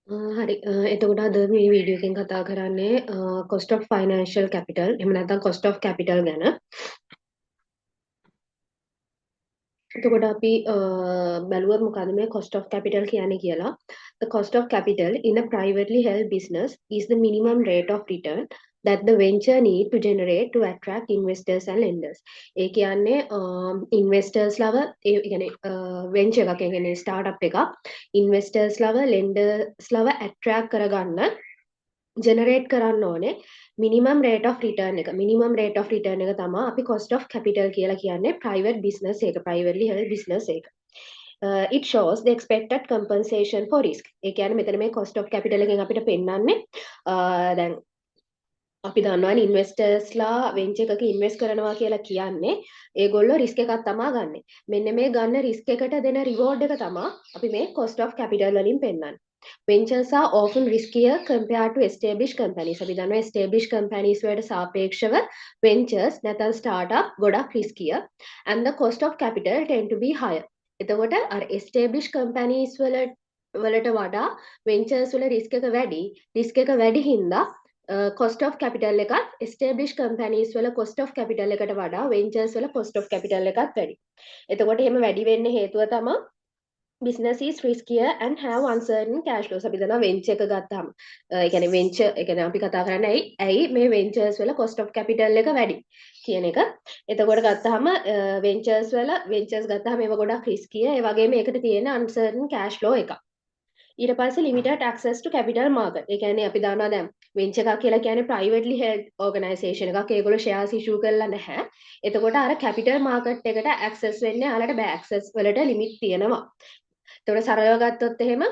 හරි එතකොට අද මේ වීඩියෝ එකෙන් කතා කරන්නේ cost of financial capital එහෙම නැත්නම් cost of capital ගැන. එතකොට අපි බැලුවොත් මොකද මේ cost of capital කියන්නේ කියලා. The cost of capital in a privately held business is the minimum rate of return that the venture need to generate to attract investors and lenders. ඒ කියන්නේ investors ලව ඒ කියන්නේ venture එකක් ඒ කියන්නේ startup එකක් investors ලව lenders ලව attract කරගන්න generate කරන්න ඕනේ minimum rate of return එක. Minimum rate of return එක තමයි අපි cost of capital කියලා කියන්නේ private business එක, privately held business එක. It shows the expected compensation for risk. ඒ කියන්නේ මෙතන මේ cost of capital එකෙන් අපිට පෙන්වන්නේ දැන් අපි දන්නවනේ ඉන්වෙස්ටර්ස්ලා වෙන්චර් එකක ඉන්වෙස්ට් කරනවා කියලා කියන්නේ ඒගොල්ලෝ රිස්ක් එකක් තමයි ගන්නෙ. මෙන්න මේ ගන්න රිස්ක් එකට දෙන රිවෝඩ් එක තමයි අපි මේ cost of capital වලින් පෙන්වන්නේ. Ventures are often riskier compared to established companies. අපි දන්නවා established companies වලට සාපේක්ෂව ventures නැත්නම් startup ගොඩක් riskier and the cost of capital tend to be higher. එතකොට අර established companies වලට වඩා ventures වල risk එක වැඩි. risk එක වැඩි හින්දා cost of capital එකත් established companies වල cost of capital එකට වඩා ventures වල cost of capital එකත් වැඩි. එතකොට එහෙම වැඩි වෙන්න හේතුව තමයි business is riskier and have uncertain cash flows. අපි දන්නවා venture එක ගත්තාම ඒ කියන්නේ venture ඒ කියන්නේ අපි කතා කරන්නේ ඇයි මේ ventures වල cost of capital එක වැඩි කියන එක. එතකොට ගත්තාම ventures ගත්තාම ඒව ගොඩක් riskier. ඒ වගේම ඒකට තියෙන uncertain cash flow එකක්. ඊට පස්සේ limited access to capital market. ඒ කියන්නේ අපි දන්නවා දැන් venture එකක් කියලා කියන්නේ privately held organisation එකක්. ඒගොල්ලෝ shares issue කරලා නැහැ. එතකොට අර capital market එකට access වෙන්න යාලට බෑ. access වලට limit තියෙනවා. එතකොට සරලව ගත්තොත් එහෙම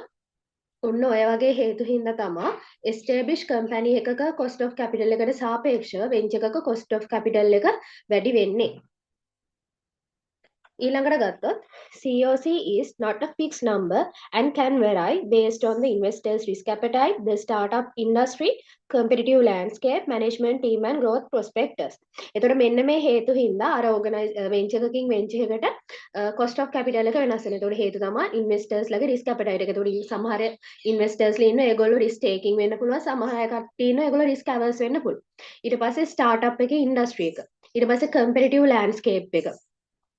ඔන්න ඔය වගේ හේතු හින්දා තමයි established company එකක cost of capital එකට සාපේක්ෂව venture එකක cost of capital එක වැඩි වෙන්නේ. ඊළඟට ගත්තොත් COC is not a fixed number and can vary based on the investor's risk appetite, the startup industry, competitive landscape, management team and growth prospectus. එතකොට මෙන්න මේ හේතු හින්දා අර venture එකකින් venture එකට cost of capital එක වෙනස් වෙනවා. එතකොට හේතු තමයි investors ලගේ risk appetite එක. එතකොට සමහර investors ලා ඉන්න ඒගොල්ලෝ risk taking වෙන්න පුළුවන්. සමහර කට්ටිය ඉන්න ඒගොල්ලෝ risk averse වෙන්න පුළුවන්. ඊට පස්සේ startup එකේ industry එක. ඊට පස්සේ competitive landscape එක.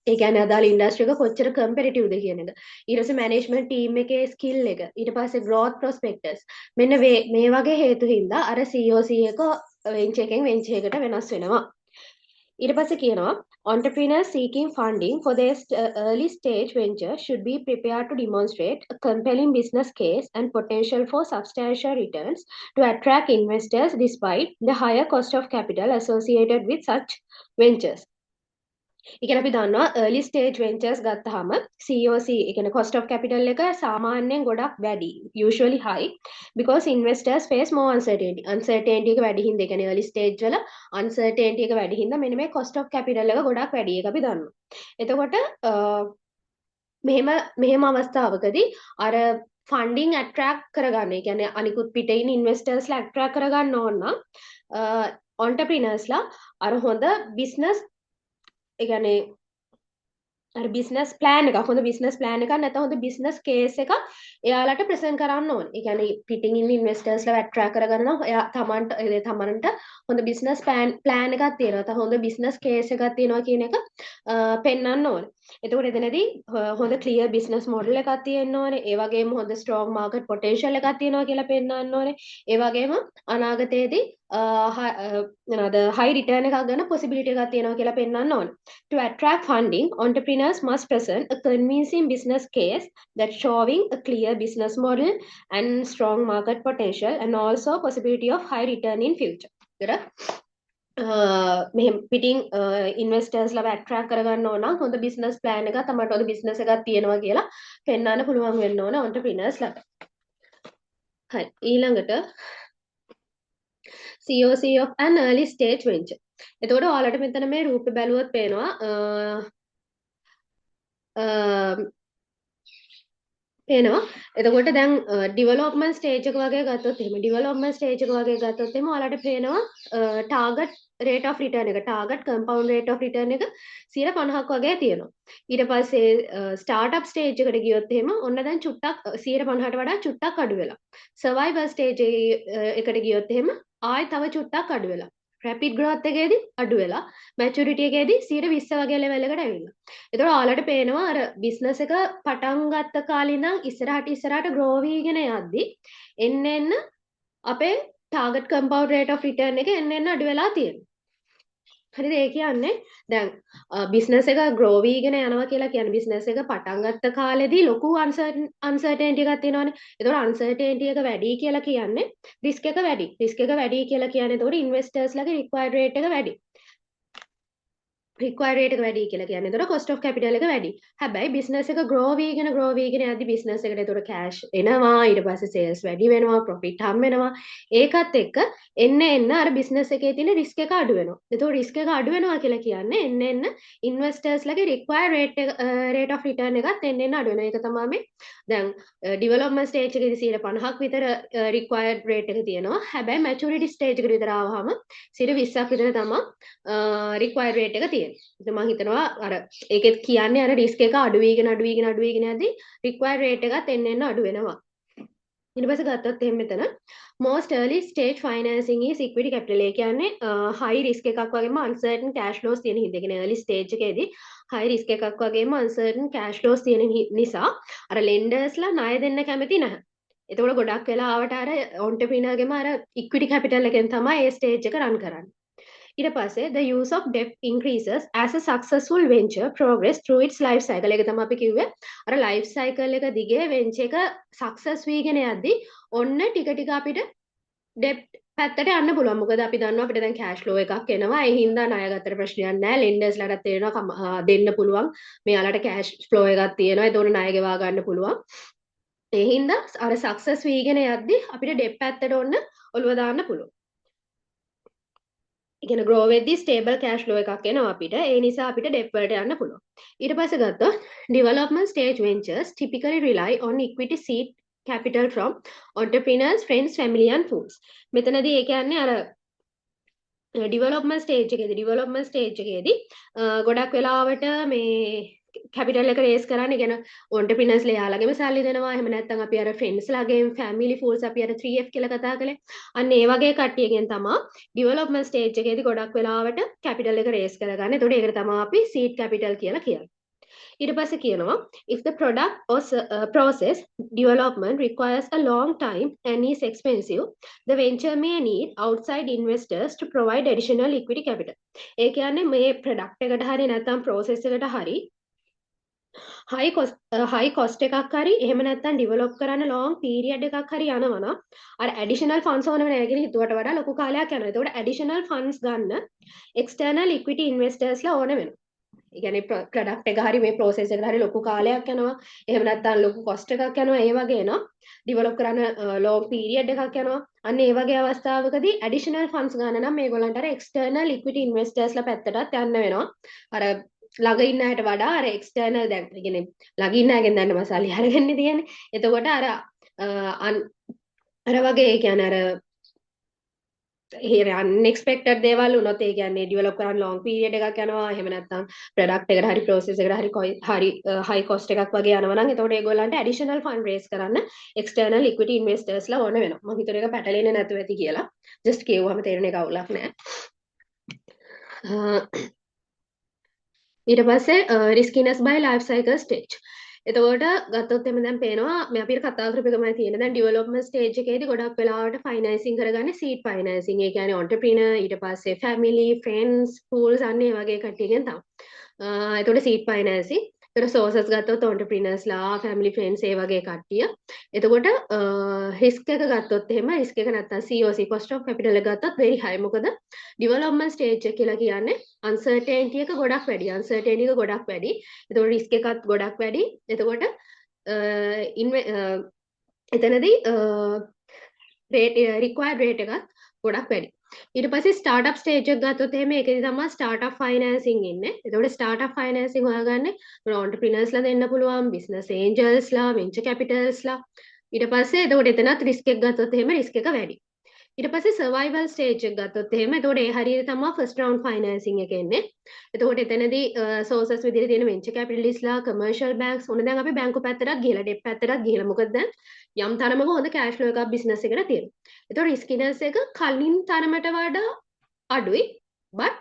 ඒ කියන්නේ අදාළ ඉන්ඩස්ට්‍රි එක කොච්චර කම්පිටිටිව්ද කියන එක. ඊට පස්සේ මැනේජ්මන්ට් ටීම් එකේ ස්කිල් එක. ඊට පස්සේ growth prospectus. මෙන්න මේ වගේ හේතු හින්දා අර COC එක වෙන්චර් එකෙන් වෙන්චර් එකට වෙනස් වෙනවා. ඊට පස්සේ කියනවා entrepreneurs seeking funding for their early stage venture should be prepared to demonstrate a compelling business case and potential for substantial returns to attract investors despite the higher cost of capital associated with such ventures. ඒ කියන්නේ අපි දන්නවා early stage ventures ගත්තාම COC ඒ කියන්නේ cost of capital එක සාමාන්‍යයෙන් ගොඩක් වැඩි usually high because investors face more uncertainty එක වැඩි හින්දා ඒ කියන්නේ early stage වල uncertainty එක වැඩි හින්දා මෙන්න මේ cost of capital එක ගොඩක් වැඩි ඒක අපි දන්නවා එතකොට මෙහෙම අවස්ථාවකදී අර ෆන්ඩින් ඇට්‍රැක්ට් කරගන්න ඒ කියන්නේ අනිකුත් පිටේ ඉන්න ඉන්වෙස්ටර්ස්ලා ඇට්‍රැක්ට් කරගන්න ඕන නම් entrepreneursලා අර හොඳ business ඒ කියන්නේ අර බිස්නස් ප්ලෑන් එකක් හොඳ බිස්නස් ප්ලෑන් එකක් නැත්නම් හොඳ බිස්නස් කේස් එකක් එයාලට ප්‍රසන්ට් කරන්න ඕනේ. ඒ කියන්නේ පිටින් ඉන්න ඉන්වෙස්ටර්ස්ලා ඇට්‍රැක්ට් කරගන්න නම් එයා තමන්ට හොඳ බිස්නස් ප්ලෑන් එකක් තියෙනවා. නැත්නම් හොඳ බිස්නස් කේස් එකක් තියෙනවා කියන එක පෙන්වන්න ඕනේ. එතකොට එතනදී හොඳ ක්ලියර් බිස්නස් මොඩල් එකක් තියෙන්න ඕනේ. ඒ වගේම හොඳ ස්ට්‍රෝං මාකට් පොටෙන්ෂල් එකක් තියෙනවා කියලා පෙන්වන්න ඕනේ. ඒ වගේම අනාගතයේදී මොනවාද හයි රිටර්න් එකක් ගන්න possibility එකක් තියෙනවා කියලා පෙන්වන්න ඕනේ. To attract funding, entrepreneurs must present a convincing business case that showing a clear business model and strong market potential and also possibility of high return in future. මෙහෙම පිටින් ඉන්වෙස්ටර්ස් ලව ඇට්‍රැක්ට් කරගන්න ඕන නම් හොඳ බිස්නස් ප්ලෑන් එකක් තමයි හොඳ business එකක් තියෙනවා කියලා පෙන්වන්න පුළුවන් වෙන්න ඕන entrepreneurs ලාට. හරි ඊළඟට COC of an early stage venture. එතකොට ඔයාලට මෙතන මේ රූපේ බැලුවොත් පේනවා පේනවා. එතකොට දැන් ඩිවලොප්මන්ට් ස්ටේජ් එක වගේ ගත්තොත් එහෙම ඩිවලොප්මන්ට් ස්ටේජ් එක වගේ ගත්තොත් එහෙම ඔයාලට පේනවා ටාගට් රේට් ඔෆ් රිටර්න් එක target compound rate of return එක 50% වගේ තියෙනවා. ඊට පස්සේ ස්ටාර්ට්අප් ස්ටේජ් එකට ගියොත් එහෙම ඔන්න දැන් චුට්ටක් 50%ට වඩා චුට්ටක් අඩු වෙලා. සර්වයිවල් ස්ටේජ් එකට ගියොත් එහෙම ආයෙ තව චුට්ටක් අඩු වෙලා. රැපිඩ් ග්‍රෝත් එකේදී අඩු වෙලා මැචුරිටි එකේදී 20% වගේ ලෙවල් එකට ඇවිල්ලා. එතකොට ඔයාලට පේනවා අර බිස්නස් එක පටන් ගත්ත කාලේ ඉඳන් ඉස්සරහට ග්‍රෝ වීගෙන යද්දි එන්න අපේ target compound rate of return එක එන්න අඩු වෙලා තියෙනවා. හරිද? ඒ කියන්නේ දැන් බිස්නස් එක ග්‍රෝ වීගෙන යනවා කියලා කියන්නේ බිස්නස් එක පටන් ගත්ත කාලෙදී ලොකු අන්සර්ටනිටි එකක් තියෙනවානේ. ඒතකොට අන්සර්ටනිටි එක වැඩි කියලා කියන්නේ රිස්ක් එක වැඩි. රිස්ක් එක වැඩි කියලා කියන්නේ ඒතකොට ඉන්වෙස්ටර්ස්ලාගේ රික්වයර්ඩ් රේට් එක වැඩි. රික්වයර්ඩ් රේට් එක වැඩි කියලා කියන්නේ. ඒතකොට cost of capital එක වැඩි. හැබැයි බිස්නස් එක grow වීගෙන යද්දි බිස්නස් එකට ඒතකොට cash එනවා, ඊට පස්සේ sales වැඩි වෙනවා, profit හම් වෙනවා. ඒකත් එක්ක එන්න අර බිස්නස් එකේ තියෙන රිස්ක් එක අඩු වෙනවා. ඒතකොට රිස්ක් එක අඩු වෙනවා කියලා කියන්නේ එන්න ඉන්වෙස්ටර්ස්ලාගේ රික්වයර්ඩ් රේට් of return එකත් එන්න අඩු වෙනවා. ඒක තමයි මේ දැන් ඩිවලොප්මන්ට් ස්ටේජ් එකේදී 50%ක් විතර රික්වයර්ඩ් රේට් එක තියෙනවා. හැබැයි මැචුරිටි ස්ටේජ් එකට විතර ආවහම 20%ක් විතර තමයි රික්වයර්ඩ් රේට් එක තියෙන්නේ. ඉතින් මම හිතනවා අර ඒකෙත් කියන්නේ අර රිස්ක් එක අඩු වීගෙන යද්දී රික්වයර්ඩ් රේට් එකත් එන්න අඩු වෙනවා. ඊට පස්සේ ගත්තොත් එහෙනම් මෙතන most early stage financing is equity capital. ඒ කියන්නේ high risk එකක් වගේම uncertain cash flows තියෙන හින්දා. ඒ කියන්නේ early stage එකේදී high risk එකක් වගේම uncertain cash flows තියෙන නිසා අර lendersලා ණය දෙන්න කැමති නැහැ. එතකොට ගොඩක් වෙලාවට අර entrepreneur අර equity capital එකෙන් තමයි ඒ stage එක run කරන්නේ. ඊට පස්සේ the use of debt increases as a successful venture progress through its life cycle. ඒක තමයි අපි කිව්වේ අර life cycle එක දිගේ venture එක success වීගෙන යද්දි ඔන්න ටික අපිට debt පැත්තට යන්න පුළුවන්. මොකද අපි දන්නවා අපිට දැන් cash flow එකක් එනවා. ඒ හින්දා ණය ගත්තට ප්‍රශ්නයක් නැහැ. lenders ලටත් තේරෙනවා දෙන්න පුළුවන්. මෙයාලට cash flow එකක් තියෙනවා. ඒතකොට ණය ගෙවා ගන්න පුළුවන්. ඒ හින්දා අර success වීගෙන යද්දි අපිට debt පැත්තට ඔන්න ඔළුව දාන්න පුළුවන්. ඉගෙන grow වෙද්දී stable cash flow එකක් එනවා අපිට. ඒ නිසා අපිට debt වලට යන්න පුළුවන්. ඊට පස්සේ ගත්තොත් development stage ventures typically rely on equity seed capital from entrepreneurs, friends, family and fools. මෙතනදී ඒ කියන්නේ අර ඩිවලොප්මන්ට් ස්ටේජ් එකේදී ගොඩක් වෙලාවට මේ කැපිටල් එක රේස් කරන්න ඉගෙන ඔන්ටර්ප්‍රිනර්ස් ලාගෙම සල්ලි දෙනවා. එහෙම නැත්නම් අපි අර ෆ්‍රෙන්ඩ්ස් ලාගෙම ෆැමිලි ෆූල්ස් අපි අර 3F කියලා කතා කළේ. අන්න ඒ වගේ කට්ටියගෙන් තමයි ඩිවලොප්මන්ට් ස්ටේජ් එකේදී ගොඩක් වෙලාවට කැපිටල් එක රේස් කරගන්න. ඒතකොට ඒකට තමයි අපි සීඩ් කැපිටල් කියලා කියන්නේ. ඊට පස්සේ කියනවා if the product or process development requires a long time and is expensive, the venture may need outside investors to provide additional equity capital. ඒ කියන්නේ මේ product එකට හරි නැත්නම් process එකට හරි high cost එකක් හරි එහෙම නැත්නම් develop කරන්න long period එකක් හරි යනවා නම් අර additional funds ඕන වෙනවා කියන හිතුවට වඩා ලොකු කාලයක් යනවා. ඒතකොට additional funds ගන්න external equity investors ලා ඕන වෙනවා. ඒ කියන්නේ ප්‍රොඩක්ට් එක හරි මේ process එකට හරි ලොකු කාලයක් යනවා. එහෙම නැත්නම් ලොකු cost එකක් යනවා. ඒ වගේ නවා develop කරන්න long period එකක් යනවා. අන්න ඒ වගේ අවස්ථාවකදී additional funds ගන්න නම් මේගොල්ලන්ට අර external equity investors ලා පැත්තටත් යන්න වෙනවා. අර ළඟ ඉන්න අයට වඩා අර external දැන් කියන්නේ ළඟ ඉන්න අයගෙන් දැන් මසාලි අරගෙන තියෙන්නේ. එතකොට අර වගේ ඒ කියන්නේ අර අන්එක්ස්පෙක්ටඩ් දේවල් වුණොත් ඒ කියන්නේ ඩිවෙලොප් කරන්න ලොං පීරියඩ් එකක් යනවා. එහෙම නැත්නම් ප්‍රොඩක්ට් එකට හරි ප්‍රොසෙස් එකට හරි හයි කොස්ට් එකක් වගේ යනවා නම් එතකොට ඒගොල්ලන්ට ඇඩිෂනල් ෆන්ඩ් රේස් කරන්න එක්ස්ටර්නල් ඉක්විටි ඉන්වෙස්ටර්ස්ලා ඕන වෙනවා. මම හිතුවා ඒක පැටලෙන්නේ නැතුව ඇති කියලා. ජස්ට් කියවුවම තේරෙන එක අවුලක් නැහැ. ඊට පස්සේ රිස්කිනස් බයි ලයිෆ් සයිකල් ස්ටේජ්. එතකොට ගත්තොත් එමෙ දැන් පේනවා මේ අපිට කතා කරපු එකමයි තියෙන්නේ. දැන් ඩිවෙලොප්මන්ට් ස්ටේජ් එකේදී ගොඩක් වෙලාවට ෆයිනෑන්සින් කරගන්නේ සීඩ් ෆයිනෑන්සින්. ඒ කියන්නේ ඔන්ටර්ප්‍රිනර් ඊට පස්සේ ෆැමිලි, ෆ්‍රෙන්ඩ්ස්, පූල්ස් අන්න ඒ වගේ කට්ටියගෙන් තමයි. එතකොට සීඩ් ෆයිනෑන්සින් එතකොට සෝසස් ගත්තොත් ඔන්ටර්ප්‍රිනර්ස්ලා, ෆැමිලි ෆ්‍රෙන්ඩ්ස් ඒ වගේ කට්ටිය. එතකොට රිස්ක් එක ගත්තොත් එහෙම රිස්ක් එක නැත්තම් COC cost of capital එක ගත්තොත් very high. මොකද ඩිවෙලොප්මන්ට් ස්ටේජ් එක කියලා කියන්නේ අන්සර්ටනිටි එක ගොඩක් වැඩි. අන්සර්ටනිටි එක ගොඩක් වැඩි. එතකොට රිස්ක් එකත් ගොඩක් වැඩි. එතකොට එතනදී රික්වයර්ඩ් රේට් එකත් ගොඩක් වැඩි. ඊට පස්සේ ස්ටාර්ට්අප් ස්ටේජ් එක ගත්තොත් එහෙම ඒකේදී තමයි ස්ටාර්ට්අප් ෆයිනෑන්සින් ඉන්නේ. එතකොට ස්ටාර්ට්අප් ෆයිනෑන්සින් හොයාගන්නේ ඔන්ටර්ප්‍රිනර්ස්ලා දෙන්න පුළුවන්, බිස්නස් ඒන්ජල්ස්ලා, වෙන්චර් කැපිටල්ස්ලා. ඊට පස්සේ එතකොට එතනත් රිස්ක් එක ගත්තොත් එහෙම රිස්ක් එක වැඩි. ඊට පස්සේ සර්වයිවල් ස්ටේජ් එක ගත්තොත් එහෙම එතකොට ඒ හරියට තමයි ෆස්ට් රවුන්ඩ් ෆයිනෑන්සින් එක එන්නේ. එතකොට එතනදී සෝසස් විදිහට තියෙන වෙන්චර් කැපිටලිස්ට්ලා, කමර්ෂල් බැංක්ස් ඕන දැන් අපි බැංකු පැත්තටත් ගිහලා ඩෙප් පැත්තටත් ගිහලා මොකද දැන් යම් තරමක හොඳ කෑෂ් ෆ්ලෝ එකක් බිස්නස් එකට තියෙනවා. එතකොට රිස්කිනස් එක කලින් තරමට වඩා අඩුයි but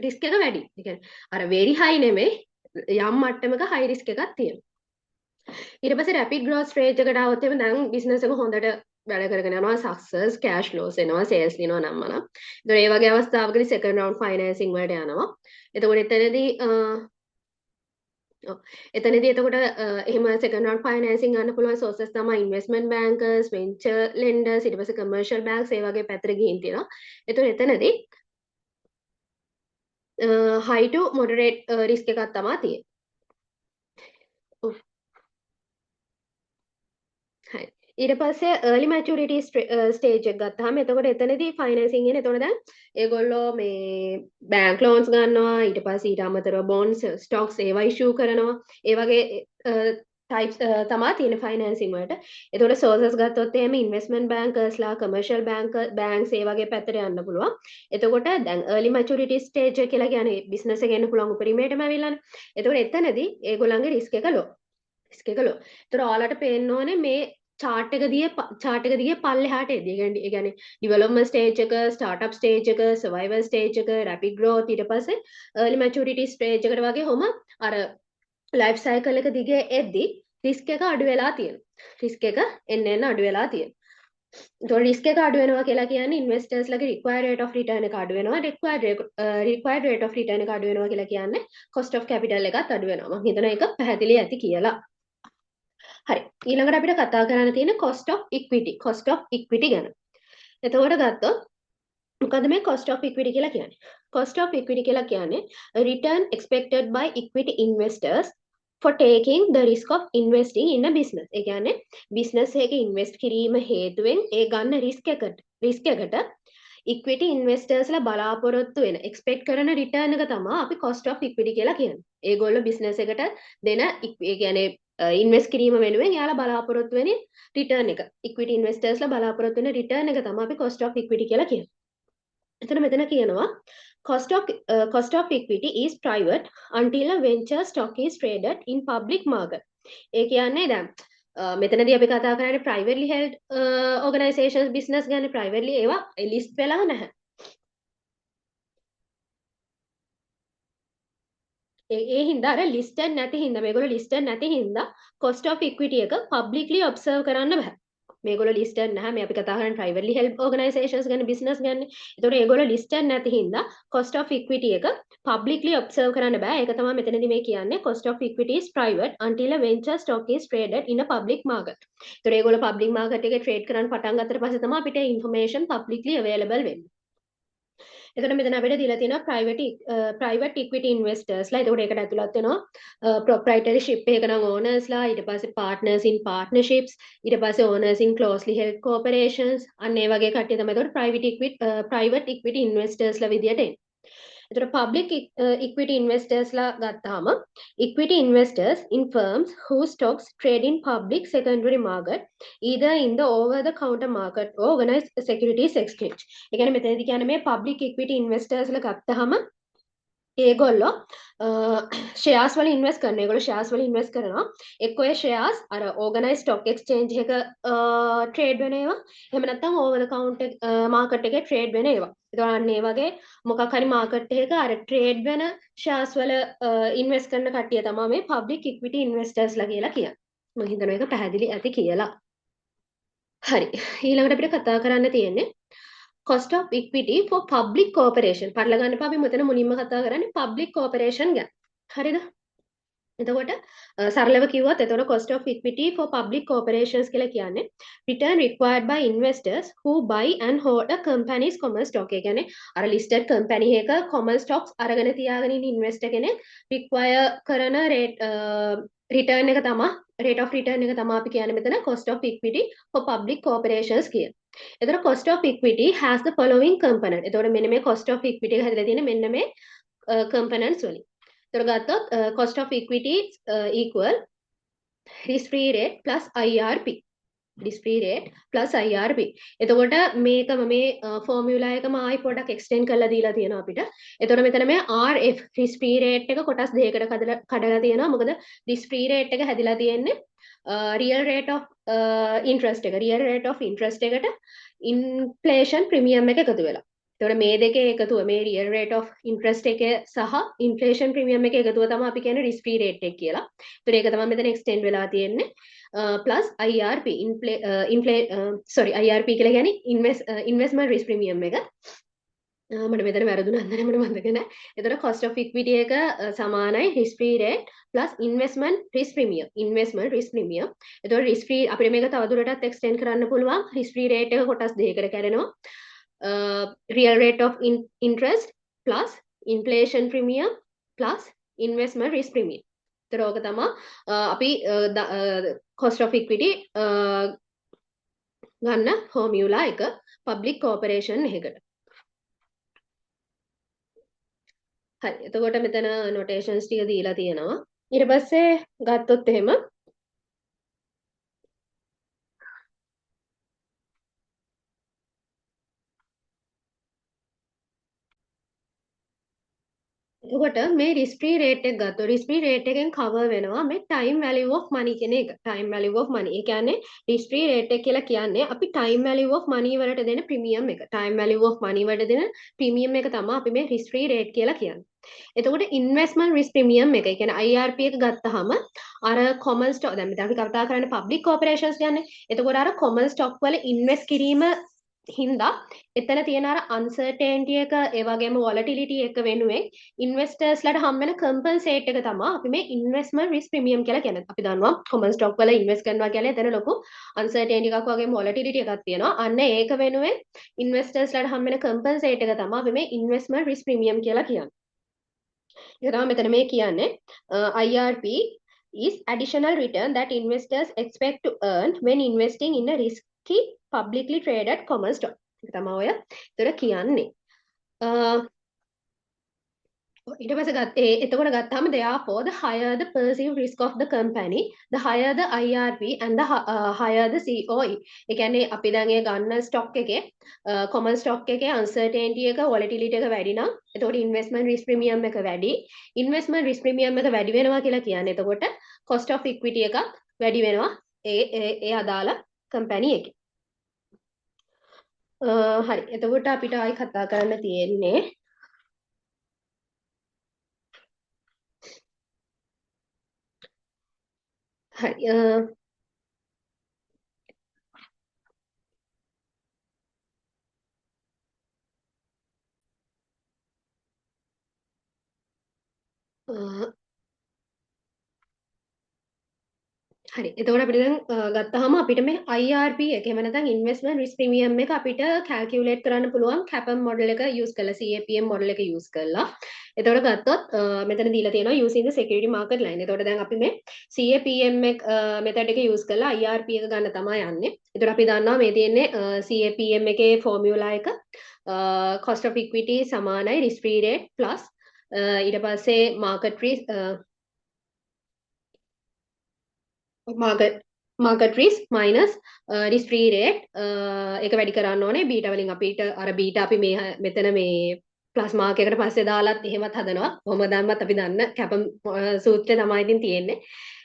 රිස්ක් එක වැඩි. ඒ කියන්නේ අර very high නෙමෙයි යම් මට්ටමක high risk එකක් තියෙනවා. ඊට පස්සේ රැපිඩ් growth stage එකට આવොත් එහෙම දැන් බිස්නස් එක හොඳට වැඩ කරගෙන යනවා සක්සස් කෑෂ් ෆ්ලෝස් එනවා සේල්ස් දිනවා නම් මනම්. ඒතකොට ඒ වගේ අවස්ථාවකදී සෙකන්ඩ් රවුන්ඩ් ෆයිනෑන්සින් වලට යනවා. එතකොට එතනදී එතකොට එහෙම සෙකන්ඩ් රවුන්ඩ් ෆයිනෑන්සින් ගන්න පුළුවන් සෝසස් තමයි ඉන්වෙස්ට්මන්ට් බැංකර්ස්, වෙන්චර් ලෙන්ඩර්ස්, ඊට පස්සේ කමර්ෂල් බැංක්ස් ඒ වගේ පැත්තට ගිහින් තියෙනවා. එතකොට එතනදී high to moderate risk එකක් තමයි තියෙන්නේ. හරි. ඊට පස්සේ early maturity stage එක ගත්තාම එතකොට එතනදී financing එන්නේ. එතකොට දැන් ඒගොල්ලෝ මේ bank loans ගන්නවා, ඊට පස්සේ ඊට අමතරව bonds stocks ඒවා issue කරනවා. ඒ වගේ types තමයි තියෙන financing වලට. එතකොට sources ගත්තොත් එහෙම investment bankersලා, commercial banks ඒ වගේ පැත්තට යන්න පුළුවන්. එතකොට දැන් early maturity stage කියලා කියන්නේ business එක එන්න පුළුවන් උපරිමයටම ඇවිල්ලානේ. එතකොට එතනදී ඒගොල්ලන්ගේ risk එක low. risk එක low. එතකොට ඔයාලට පේන්න ඕනේ මේ chart එක දිගේ පල්ලෙහාට එදී. ඒ කියන්නේ development stage එක, startup stage එක, survival stage එක, rapid growth ඊට පස්සේ early maturity stage එකට වගේ කොහොම අර life cycle එක දිගේ එද්දි risk එක අඩු වෙලා තියෙනවා. risk එක එන්න අඩු වෙලා තියෙනවා. ඒතකොට risk එක අඩු වෙනවා කියලා කියන්නේ investors ලගේ required rate of return එක අඩු වෙනවා. required rate of return එක අඩු වෙනවා කියලා කියන්නේ cost of capital එකත් අඩු වෙනවා. මම හිතනවා ඒක පැහැදිලි ඇති කියලා. හරි. ඊළඟට අපිට කතා කරන්න තියෙන cost of equity ගැන. එතකොට ගත්තොත් මොකද මේ cost of equity කියලා කියන්නේ? cost of equity කියලා කියන්නේ a return expected by equity investors for taking the risk of investing in a business. ඒ කියන්නේ business එකක invest කිරීම හේතුවෙන් ඒ ගන්න risk එකට equity investors ලා බලාපොරොත්තු වෙන expect කරන return එක තමයි අපි cost of equity කියලා කියන්නේ. ඒගොල්ලෝ business එකට දෙන ඒ කියන්නේ ඉන්වෙස්ට් කිරීම වෙනුවෙන් යාලා බලාපොරොත්තු වෙන රිටර්න් එක ඉක්විටි ඉන්වෙස්ටර්ස්ලා බලාපොරොත්තු වෙන රිටර්න් එක තමයි අපි cost of equity කියලා කියන්නේ. එතන මෙතන කියනවා cost of equity is private until a venture stock is traded in public market. ඒ කියන්නේ දැන් මෙතනදී අපි කතා කරන්නේ privately held organizations business ගැන privately ඒවා list වෙලා නැහැ. ඒ හින්දා අර listed නැති හින්දා මේගොල්ලෝ listed නැති හින්දා cost of equity එක publicly observe කරන්න බෑ. මේගොල්ලෝ listed නැහැ. මේ අපි කතා කරන්නේ privately held organizations ගැන business ගැන. ඒතකොට ඒගොල්ලෝ listed නැති හින්දා cost of equity එක publicly observe කරන්න බෑ. ඒක තමයි මෙතනදී මේ කියන්නේ cost of equity is private until a venture stock is traded in a public market. ඒතකොට ඒගොල්ලෝ public market එකේ trade කරන්න පටන් ගත්තට පස්සේ තමයි අපිට information publicly available වෙන්නේ. එතකොට මෙතන අපිට දීලා තියෙනවා private equity investors ලා. එතකොට ඒකට ඇතුළත් වෙනවා proprietorship එකක නම් owners ලා, ඊට පස්සේ partners in partnerships, ඊට පස්සේ owners in closely held corporations. අන්න ඒ වගේ කට්ටිය තමයි එතකොට private equity investors ලා විදියට එන්නේ. එතකොට public equity investors ලා ගත්තාම equity investors in firms whose stocks trade in public secondary market either in the over the counter market or organized securities exchange. ඒ කියන්නේ මෙතනදී කියන්නේ මේ public equity investors ලා ගත්තාම ඒගොල්ලෝ shares වල invest කරනවා. ඒගොල්ලෝ shares වල invest කරනවා. එක්කෝ ඒ shares අර organized stock exchange එක trade වෙන ඒවා. එහෙම නැත්නම් over the counter market එකේ trade වෙන ඒවා. ඒතකොට අන්න ඒ වගේ මොකක් හරි market එකක අර trade වෙන shares වල invest කරන කට්ටිය තමයි මේ public equity investors ලා කියලා කියන්නේ. මම හිතනවා ඒක පැහැදිලි ඇති කියලා. හරි. ඊළඟට අපිට කතා කරන්න තියෙන්නේ cost of equity for public corporation. පටල ගන්න එපා. අපි මෙතන මුලින්ම කතා කරන්නේ public corporation ගැන. හරිද? එතකොට සරලව කිව්වොත් එතකොට cost of equity for public corporations කියලා කියන්නේ return required by investors who buy and hold a company's common stock. ඒ කියන්නේ අර listed company එක common stocks අරගෙන තියාගෙන ඉන්න investor කෙනෙක් require කරන rate return එක තමයි rate of return එක තමයි අපි කියන්නේ මෙතන cost of equity for public corporations කියලා. එතකොට cost of equity has the following component. එතකොට මෙන්න මේ cost of equity එක හැදලා තියෙන මෙන්න මේ components වලින්. එතකොට ගත්තොත් cost of equity equal risk free rate plus IRP. risk free rate plus IRP. එතකොට මේක මේ ෆෝමියුලා එකම ආයි පොඩක් එක්ස්ටෙන්ඩ් කරලා දීලා තියෙනවා අපිට. එතකොට මෙතන මේ RF risk free rate එක කොටස් දෙකකට කඩලා තියෙනවා. මොකද risk free rate එක හැදිලා තියෙන්නේ real rate of interest එක. real rate of interest එකට inflation premium එක එකතු වෙලා. එතකොට මේ දෙකේ එකතුව මේ real rate of interest එක සහ inflation premium එක එකතුව තමයි අපි කියන්නේ risk free rate එක කියලා. එතකොට ඒක තමයි මෙතන extend වෙලා තියෙන්නේ. plus IRP IRP කියලා කියන්නේ investment risk premium එක. මට මෙතන වැරදුනා නැහැ මට මතක නැහැ. එතකොට cost of equity එක සමානයි risk free rate plus investment risk premium. එතකොට risk free අපිට මේක තවදුරටත් extend කරන්න පුළුවන්. risk free rate එක කොටස් දෙකකට කැඩෙනවා. real rate of interest plus inflation premium plus investment risk premium. එතකොට ඕක තමයි අපි cost of equity ගන්න ෆෝමියුලා එක public corporation එකකට. හරි. එතකොට මෙතන notations ටික දීලා තියෙනවා. ඊට පස්සේ ගත්තොත් එහෙම එතකොට මේ risk free rate එක ගත්තොත් risk free rate එකෙන් cover වෙනවා මේ time value of money කියන එක. time value of money. ඒ කියන්නේ risk free rate එක කියලා කියන්නේ අපි time value of money වලට දෙන premium එක. time value of money වලට දෙන premium එක තමයි අපි මේ risk free rate කියලා කියන්නේ. එතකොට investment risk premium එක. ඒ කියන්නේ IRP එක ගත්තාම අර common stock දැන් මෙතන අපි කතා කරන්නේ public corporations කියන්නේ. එතකොට අර common stock වල invest කිරීම හින්දා එතන තියෙන අර uncertainty එක ඒ වගේම volatility එක වෙනුවෙන් ඉන්වෙස්ටර්ස්ලට හම් වෙන කම්පන්සේට් එක තමයි අපි මේ ඉන්වෙස්ට්මන්ට් රිස්ක් ප්‍රීමියම් කියලා කියන්නේ. අපි දන්නවා කොමන් ස්ටොක් වල ඉන්වෙස්ට් කරනවා කියන්නේ එතන ලොකු අන්සර්ටේනිටි එකක් වගේම volatility එකක් තියෙනවා. අන්න ඒක වෙනුවෙන් ඉන්වෙස්ටර්ස්ලට හම් වෙන කම්පන්සේට් එක තමයි අපි මේ ඉන්වෙස්ට්මන්ට් රිස්ක් ප්‍රීමියම් කියලා කියන්නේ. ඒක තමයි මෙතන මේ කියන්නේ IRP is additional return that investors expect to earn when investing in a risky publicly traded common stock. ඒක තමයි ඔය ඒතර කියන්නේ. ඊට පස්සේ එතකොට ගත්තාම therefore the higher the perceived risk of the company the higher the IRP and the higher the COE. ඒ කියන්නේ අපි දැන් ඒ ගන්න ස්ටොක් එකේ common stock එකේ uncertainty එක volatility එක වැඩි නම් එතකොට investment risk premium එක වැඩි. investment risk premium එක වැඩි වෙනවා කියලා කියන්නේ එතකොට cost of equity එකක් වැඩි වෙනවා ඒ අදාළ company එකේ. හරි. එතකොට අපිට ආයි කතා කරන්න තියෙන්නේ හරි හරි. එතකොට අපිට දැන් ගත්තාම අපිට මේ IRP එක එහෙම නැත්නම් investment risk premium එක අපිට calculate කරන්න පුළුවන් CAPM model එක use කරලා CAPM model එක use කරලා. එතකොට ගත්තොත් මෙතන දීලා තියෙනවා using the security market line. එතකොට දැන් අපි මේ CAPM එක method එක use කරලා IRP එක ගන්න තමයි යන්නේ. එතකොට අපි දන්නවා මේ තියෙන්නේ CAPM එකේ formula එක cost of equity සමානයි risk free rate plus ඊට පස්සේ market risk minus risk free rate එක වැඩි කරන්න ඕනේ බීටා වලින් අපිට අර බීටා අපි මේ මෙතන මේ ප්ලස් මාක් එකකට පස්සේ දාලත් එහෙමත් හදනවා කොහොම දැම්මත් අපි දන්න කැප සූත්‍රය තමයි ඉතින් තියෙන්නේ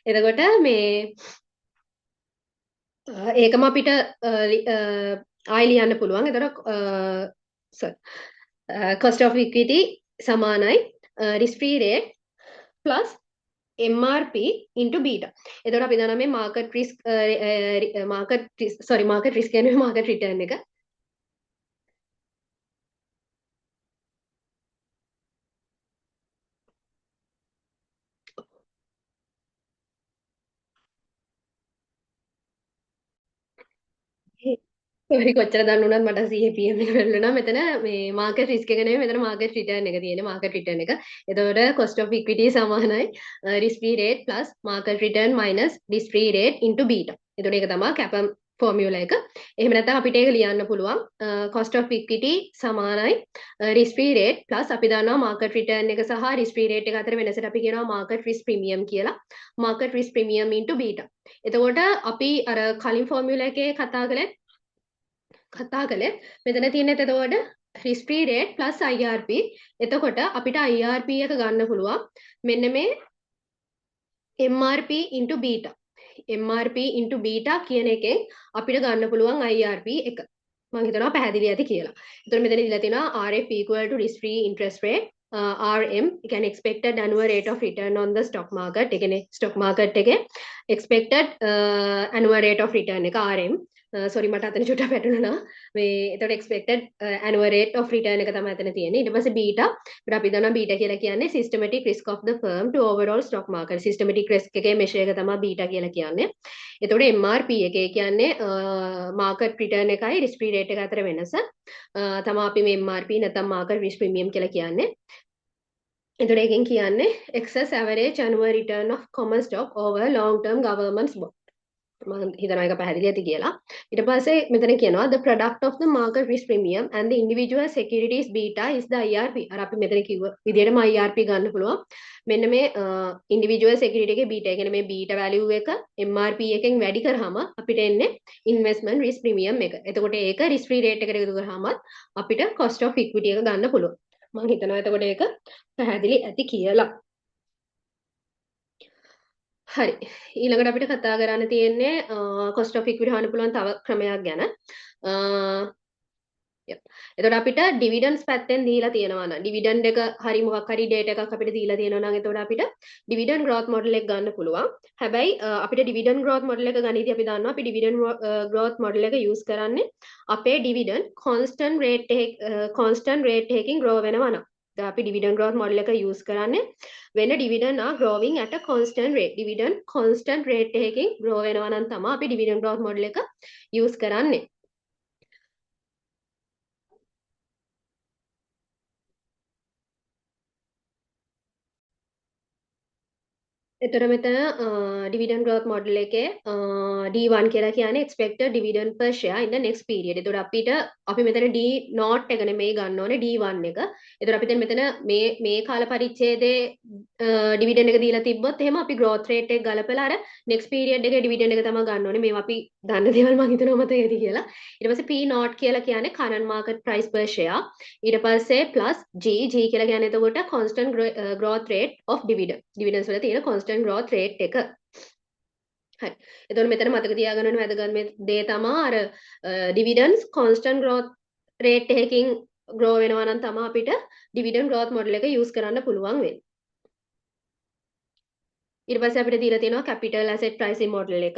එතකොට මේ ඒකම අපිට ආයි ලියන්න පුළුවන් එතකොට cost of equity සමානයි risk free rate plus MRP into beta. එතකොට අපි දන්නවා මේ market risk කියන්නේ market return එක. සෝරි කොච්චර දන්න උනත් මට CAPM එක වැල්ලුණා. මෙතන මේ මාකට් රිස්ක් එක නෙමෙයි, මෙතන මාකට් රිටර්න් එක තියෙන්නේ. මාකට් රිටර්න් එක. එතකොට cost of equity සමානයි risk free rate plus market return minus risk free rate into beta. එතකොට ඒක තමයි CAPM ෆෝමියුලා එක. එහෙම නැත්නම් අපිට ඒක ලියන්න පුළුවන් cost of equity සමානයි risk free rate plus අපි දන්නවා market return එක සහ risk free rate එක අතර වෙනසට අපි කියනවා market risk premium කියලා. market risk premium into beta. එතකොට අපි අර කලින් ෆෝමියුලා එකේ කතා කළේ මෙතන තියෙන එතකොට risk free rate plus IRP. එතකොට අපිට IRP එක ගන්න පුළුවන් මෙන්න මේ MRP into beta. MRP into beta කියන එකෙන් අපිට ගන්න පුළුවන් IRP එක. මම හිතනවා පැහැදිලි ඇති කියලා. එතකොට මෙතන දීලා තියෙනවා RF equal to risk free interest rate RM ඒ කියන්නේ expected annual rate of return on the stock market. ඒ කියන්නේ stock market එකේ expected annual rate of return එක RM. sorry මට අතන චුට්ටක් වැටුණා. මේ එතකොට expected annual rate of return එක තමයි අතන තියෙන්නේ. ඊට පස්සේ beta අපිට අපි දන්නවා beta කියලා කියන්නේ systematic risk of the firm to overall stock market. systematic risk එකේ measure එක තමයි beta කියලා කියන්නේ. එතකොට MRP එකේ කියන්නේ market return එකයි risk free rate එක අතර වෙනස. තමයි අපි මේ MRP නැත්නම් market risk premium කියලා කියන්නේ. එතකොට එකෙන් කියන්නේ excess average annual return of common stock over long term government bond. මම හිතනවා ඒක පැහැදිලි ඇති කියලා. ඊට පස්සේ මෙතන කියනවා the product of the market risk premium and the individual securities beta is the IRP. අර අපි මෙතන කිව්ව විදිහටම IRP ගන්න පුළුවන්. මෙන්න මේ individual security එකේ beta. ඒ කියන්නේ මේ beta value එක MRP එකෙන් වැඩි කරාම අපිට එන්නේ investment risk premium එක. එතකොට ඒක risk free rate එකට එකතු කරාම අපිට cost of equity එක ගන්න පුළුවන්. මම හිතනවා එතකොට ඒක පැහැදිලි ඇති කියලා. හරි ඊළඟට අපිට කතා කරන්න තියෙන්නේ cost of equity හොයන්න පුළුවන් තව ක්‍රමයක් ගැන. එතකොට අපිට dividends පැත්තෙන් දීලා තියෙනවා නම් dividend එක හරි මොකක් හරි data එකක් අපිට දීලා තියෙනවා නම් එතකොට අපිට dividend growth model එක ගන්න පුළුවන්. හැබැයි අපිට dividend growth model එක ගනිද්දී අපි දන්නවා අපි dividend growth model එක use කරන්නේ අපේ dividend constant rate එකකින් grow වෙනවා නම්. අපි dividend growth model එක use කරන්නේ when a dividend are growing at a constant rate. dividend constant rate එකකින් grow වෙනවා නම් තමයි අපි dividend growth model එක use කරන්නේ. එතකොට මෙතන dividend growth model එකේ D1 කියලා කියන්නේ expected dividend per share in the next period. එතකොට අපි මෙතන D not එක නෙමෙයි ගන්න ඕනේ D1 එක. එතකොට අපි දැන් මෙතන මේ කාල පරිච්ඡේදයේ dividend එක දීලා තිබ්බොත් එහෙම අපි growth rate එක ගලපලා අර next period එකේ dividend එක තමයි ගන්න ඕනේ. මේවා අපි දන්න දේවල් මම හිතනවා මතක ඇති කියලා. ඊට පස්සේ P not කියලා කියන්නේ current market price per share. ඊට පස්සේ plus G කියලා කියන්නේ එතකොට constant growth rate of dividends වල තියෙන constant growth rate එක. හරි. එතකොට මෙතන මතක තියාගන්න ඕනේ වැදගත්ම දේ තමයි අර dividends constant growth rate එකකින් grow වෙනවා නම් තමයි අපිට dividend growth model එක use කරන්න පුළුවන් වෙන්නේ. ඊට පස්සේ අපිට දීලා තියෙනවා capital asset pricing model එක.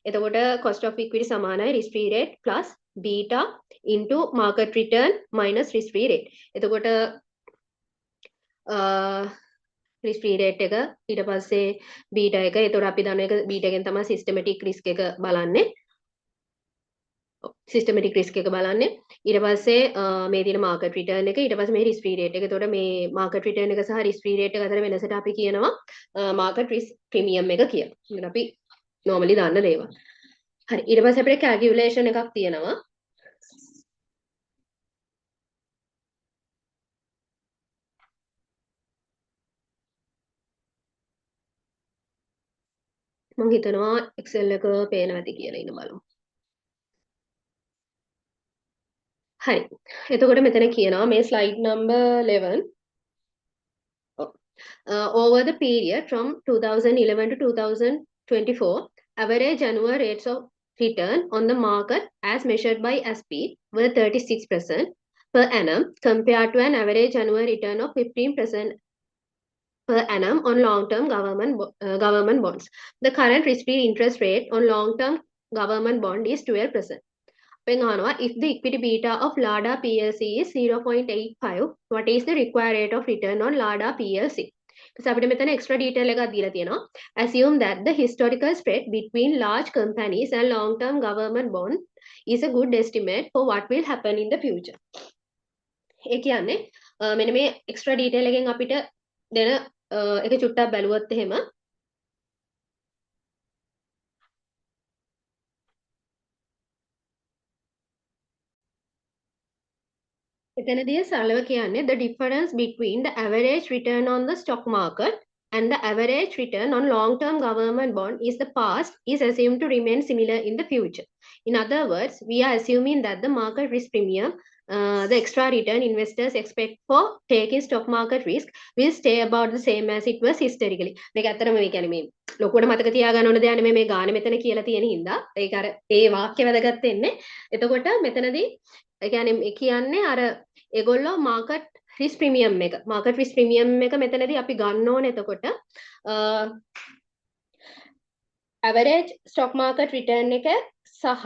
එතකොට cost of equity සමානයි risk free rate plus beta into market return minus risk free rate. එතකොට risk free rate එක ඊට පස්සේ beta එක. එතකොට අපි දන්න එක beta එකෙන් තමයි systematic risk එක බලන්නේ. systematic risk එක බලන්නේ. ඊට පස්සේ මේ තියෙන market return එක ඊට පස්සේ මේ risk free rate එක. එතකොට මේ market return එක සහ risk free rate එක අතර වෙනසට අපි කියනවා market risk premium එක කියලා. ඒක අපි normally දන්න දේවල්. හරි ඊට පස්සේ අපිට calculation එකක් තියෙනවා. මම හිතනවා Excel එක පේනවා ඇති කියලා ඉන්න බලමු. හරි. එතකොට මෙතන කියනවා මේ slide number 11 over the period from 2011 to 2024 average annual rates of return on the market as measured by SP were 36% per annum compared to an average annual return of 15% per annum on long-term government bonds. The current risk-free interest rate on long-term government bond is 12%. If the equity beta of LADA PLC is 0.85, what is the required rate of return on LADA PLC? So අපිට මෙතන extra detail එකක් දීලා තියෙනවා. Assume that the historical spread between large companies and long-term government bond is a good estimate for what will happen in the future. ඒ කියන්නේ මෙන්න මේ extra detail එකෙන් අපිට දෙන එක චුට්ටක් බැලුවොත් එහෙම එතනදී සරලව කියන්නේ the difference between the average return on the stock market and the average return on long-term government bond is the past is assumed to remain similar in the future. In other words, we are assuming that the market risk premium, the extra return investors expect for taking stock market risk will stay about the same as it was historically. මේක ඇත්තටම මේ කියන්නේ මේ ලොකුවට මතක තියාගන්න ඕන දෙයක් නෙමෙයි මේ ගාන මෙතන කියලා තියෙන හින්දා. ඒක අර ඒ වාක්‍ය වැදගත් වෙන්නේ. එතකොට මෙතනදී ඒ කියන්නේ අර ඒගොල්ලෝ මාකට් රිස්ක් ප්‍රීමියම් එක මෙතනදී අපි ගන්න ඕනේ එතකොට ඇවරේජ් ස්ටොක් මාකට් රිටර්න් එක සහ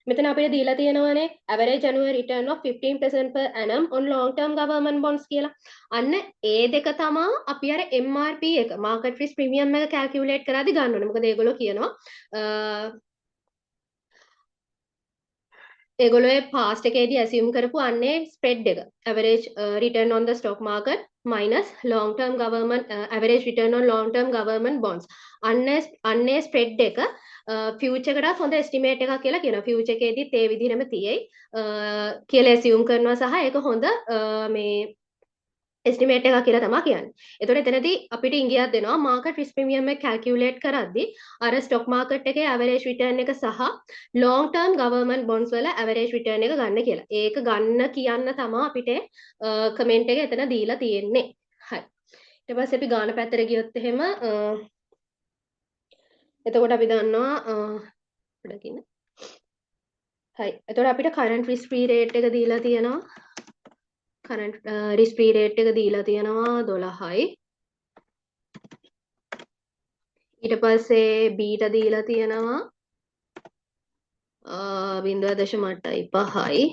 මෙතන අපිට දීලා තියෙනවානේ average annual return of 15% per annum on long term government bonds කියලා. අන්න ඒ දෙක තමයි අපි අර MRP එක market risk premium එක calculate කරද්දි ගන්න ඕනේ. මොකද ඒගොල්ලෝ කියනවා ඒගොල්ලෝ past එකේදී assume කරපු අන්නේ spread එක average return on the stock market minus long term government average return on long term government bonds අන්නේ spread එක future එකටත් හොඳ estimate එකක් කියලා කියනවා future එකේදීත් ඒ විදිහටම තියෙයි කියලා assume කරනවා සහ ඒක හොඳ මේ estimate එකක් කියලා තමයි කියන්නේ. එතකොට එතනදී අපිට ඉංගියක් දෙනවා market risk premium එක calculate කරද්දී අර stock market එකේ average return එක සහ long term government bonds වල average return එක ගන්න කියලා. ඒක ගන්න කියන්න තමයි අපිට comment එක එතන දීලා තියෙන්නේ. හරි. ඊට පස්සේ අපි ගාන පැත්තට ගියොත් එහෙම එතකොට අපි දන්නවා පොඩකින්. හරි. එතකොට අපිට current risk free rate එක දීලා තියෙනවා. current risk free rate එක දීලා තියෙනවා 12යි. ඊට පස්සේ බීටා දීලා තියෙනවා 0.85යි.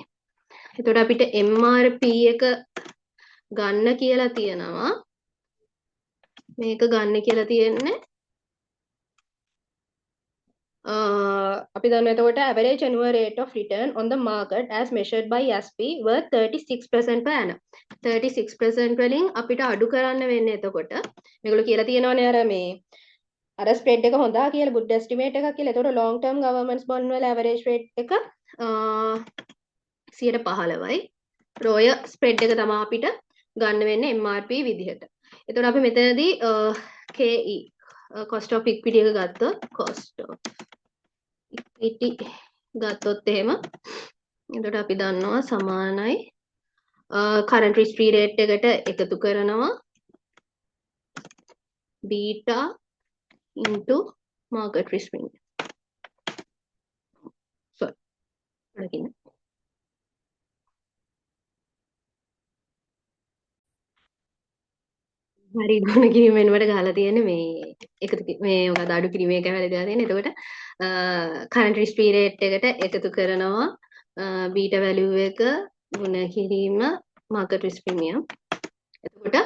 එතකොට අපිට MRP එක ගන්න කියලා තියෙනවා. මේක ගන්න කියලා තියෙන්නේ අපි දන්නවා එතකොට average annual rate of return on the market as measured by ASP worth 36% per annum. 36% වලින් අපිට අඩු කරන්න වෙන්නේ එතකොට මේගොල්ලෝ කියලා තියෙනවානේ අර මේ අර spread එක හොඳා කියලා good estimate එකක් කියලා. එතකොට long term governments bond වල average rate එක 15%යි. ඔය spread එක තමයි අපිට ගන්න වෙන්නේ MRP විදිහට. එතකොට අපි මෙතනදී KE cost of equity එක ගත්තොත් cost of equity ගත්තොත් එහෙම එතකොට අපි දන්නවා සමානයි current risk free rate එකට එකතු කරනවා beta into market risk premium. Sorry. Again. හරි ගුණ කිරීම වෙනුවට ගහලා තියෙන්නේ මේ එකතු මේ මොකද අඩු කිරීමේ කැමැලි දාලා තියෙන්නේ. එතකොට current risk free rate එකට එකතු කරනවා beta value එක ගුණ කිරීම market risk premium. එතකොට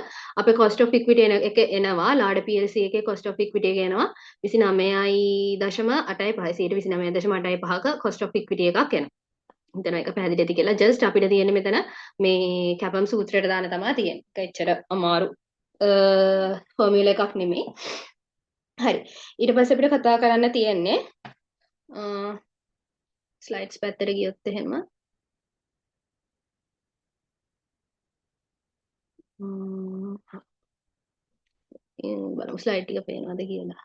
අපේ cost of equity එක එනවා ලාඩ PLC එකේ cost of equity එක එනවා 29.85 29.85ක cost of equity එකක් එනවා. හිතනවා ඒක පැහැදිලි ඇති කියලා. just අපිට තියෙන්නේ මෙතන මේ කැපම් සූත්‍රයට දාන්න තමයි තියෙන්නේ. ඒක එච්චර අමාරු ෆෝමියුලා එකක් නෙමෙයි. හරි. ඊට පස්සේ අපිට කතා කරන්න තියෙන්නේ ස්ලයිඩ්ස් පැත්තට ගියොත් එහෙම බලමු ස්ලයිඩ් ටික පේනවද කියලා.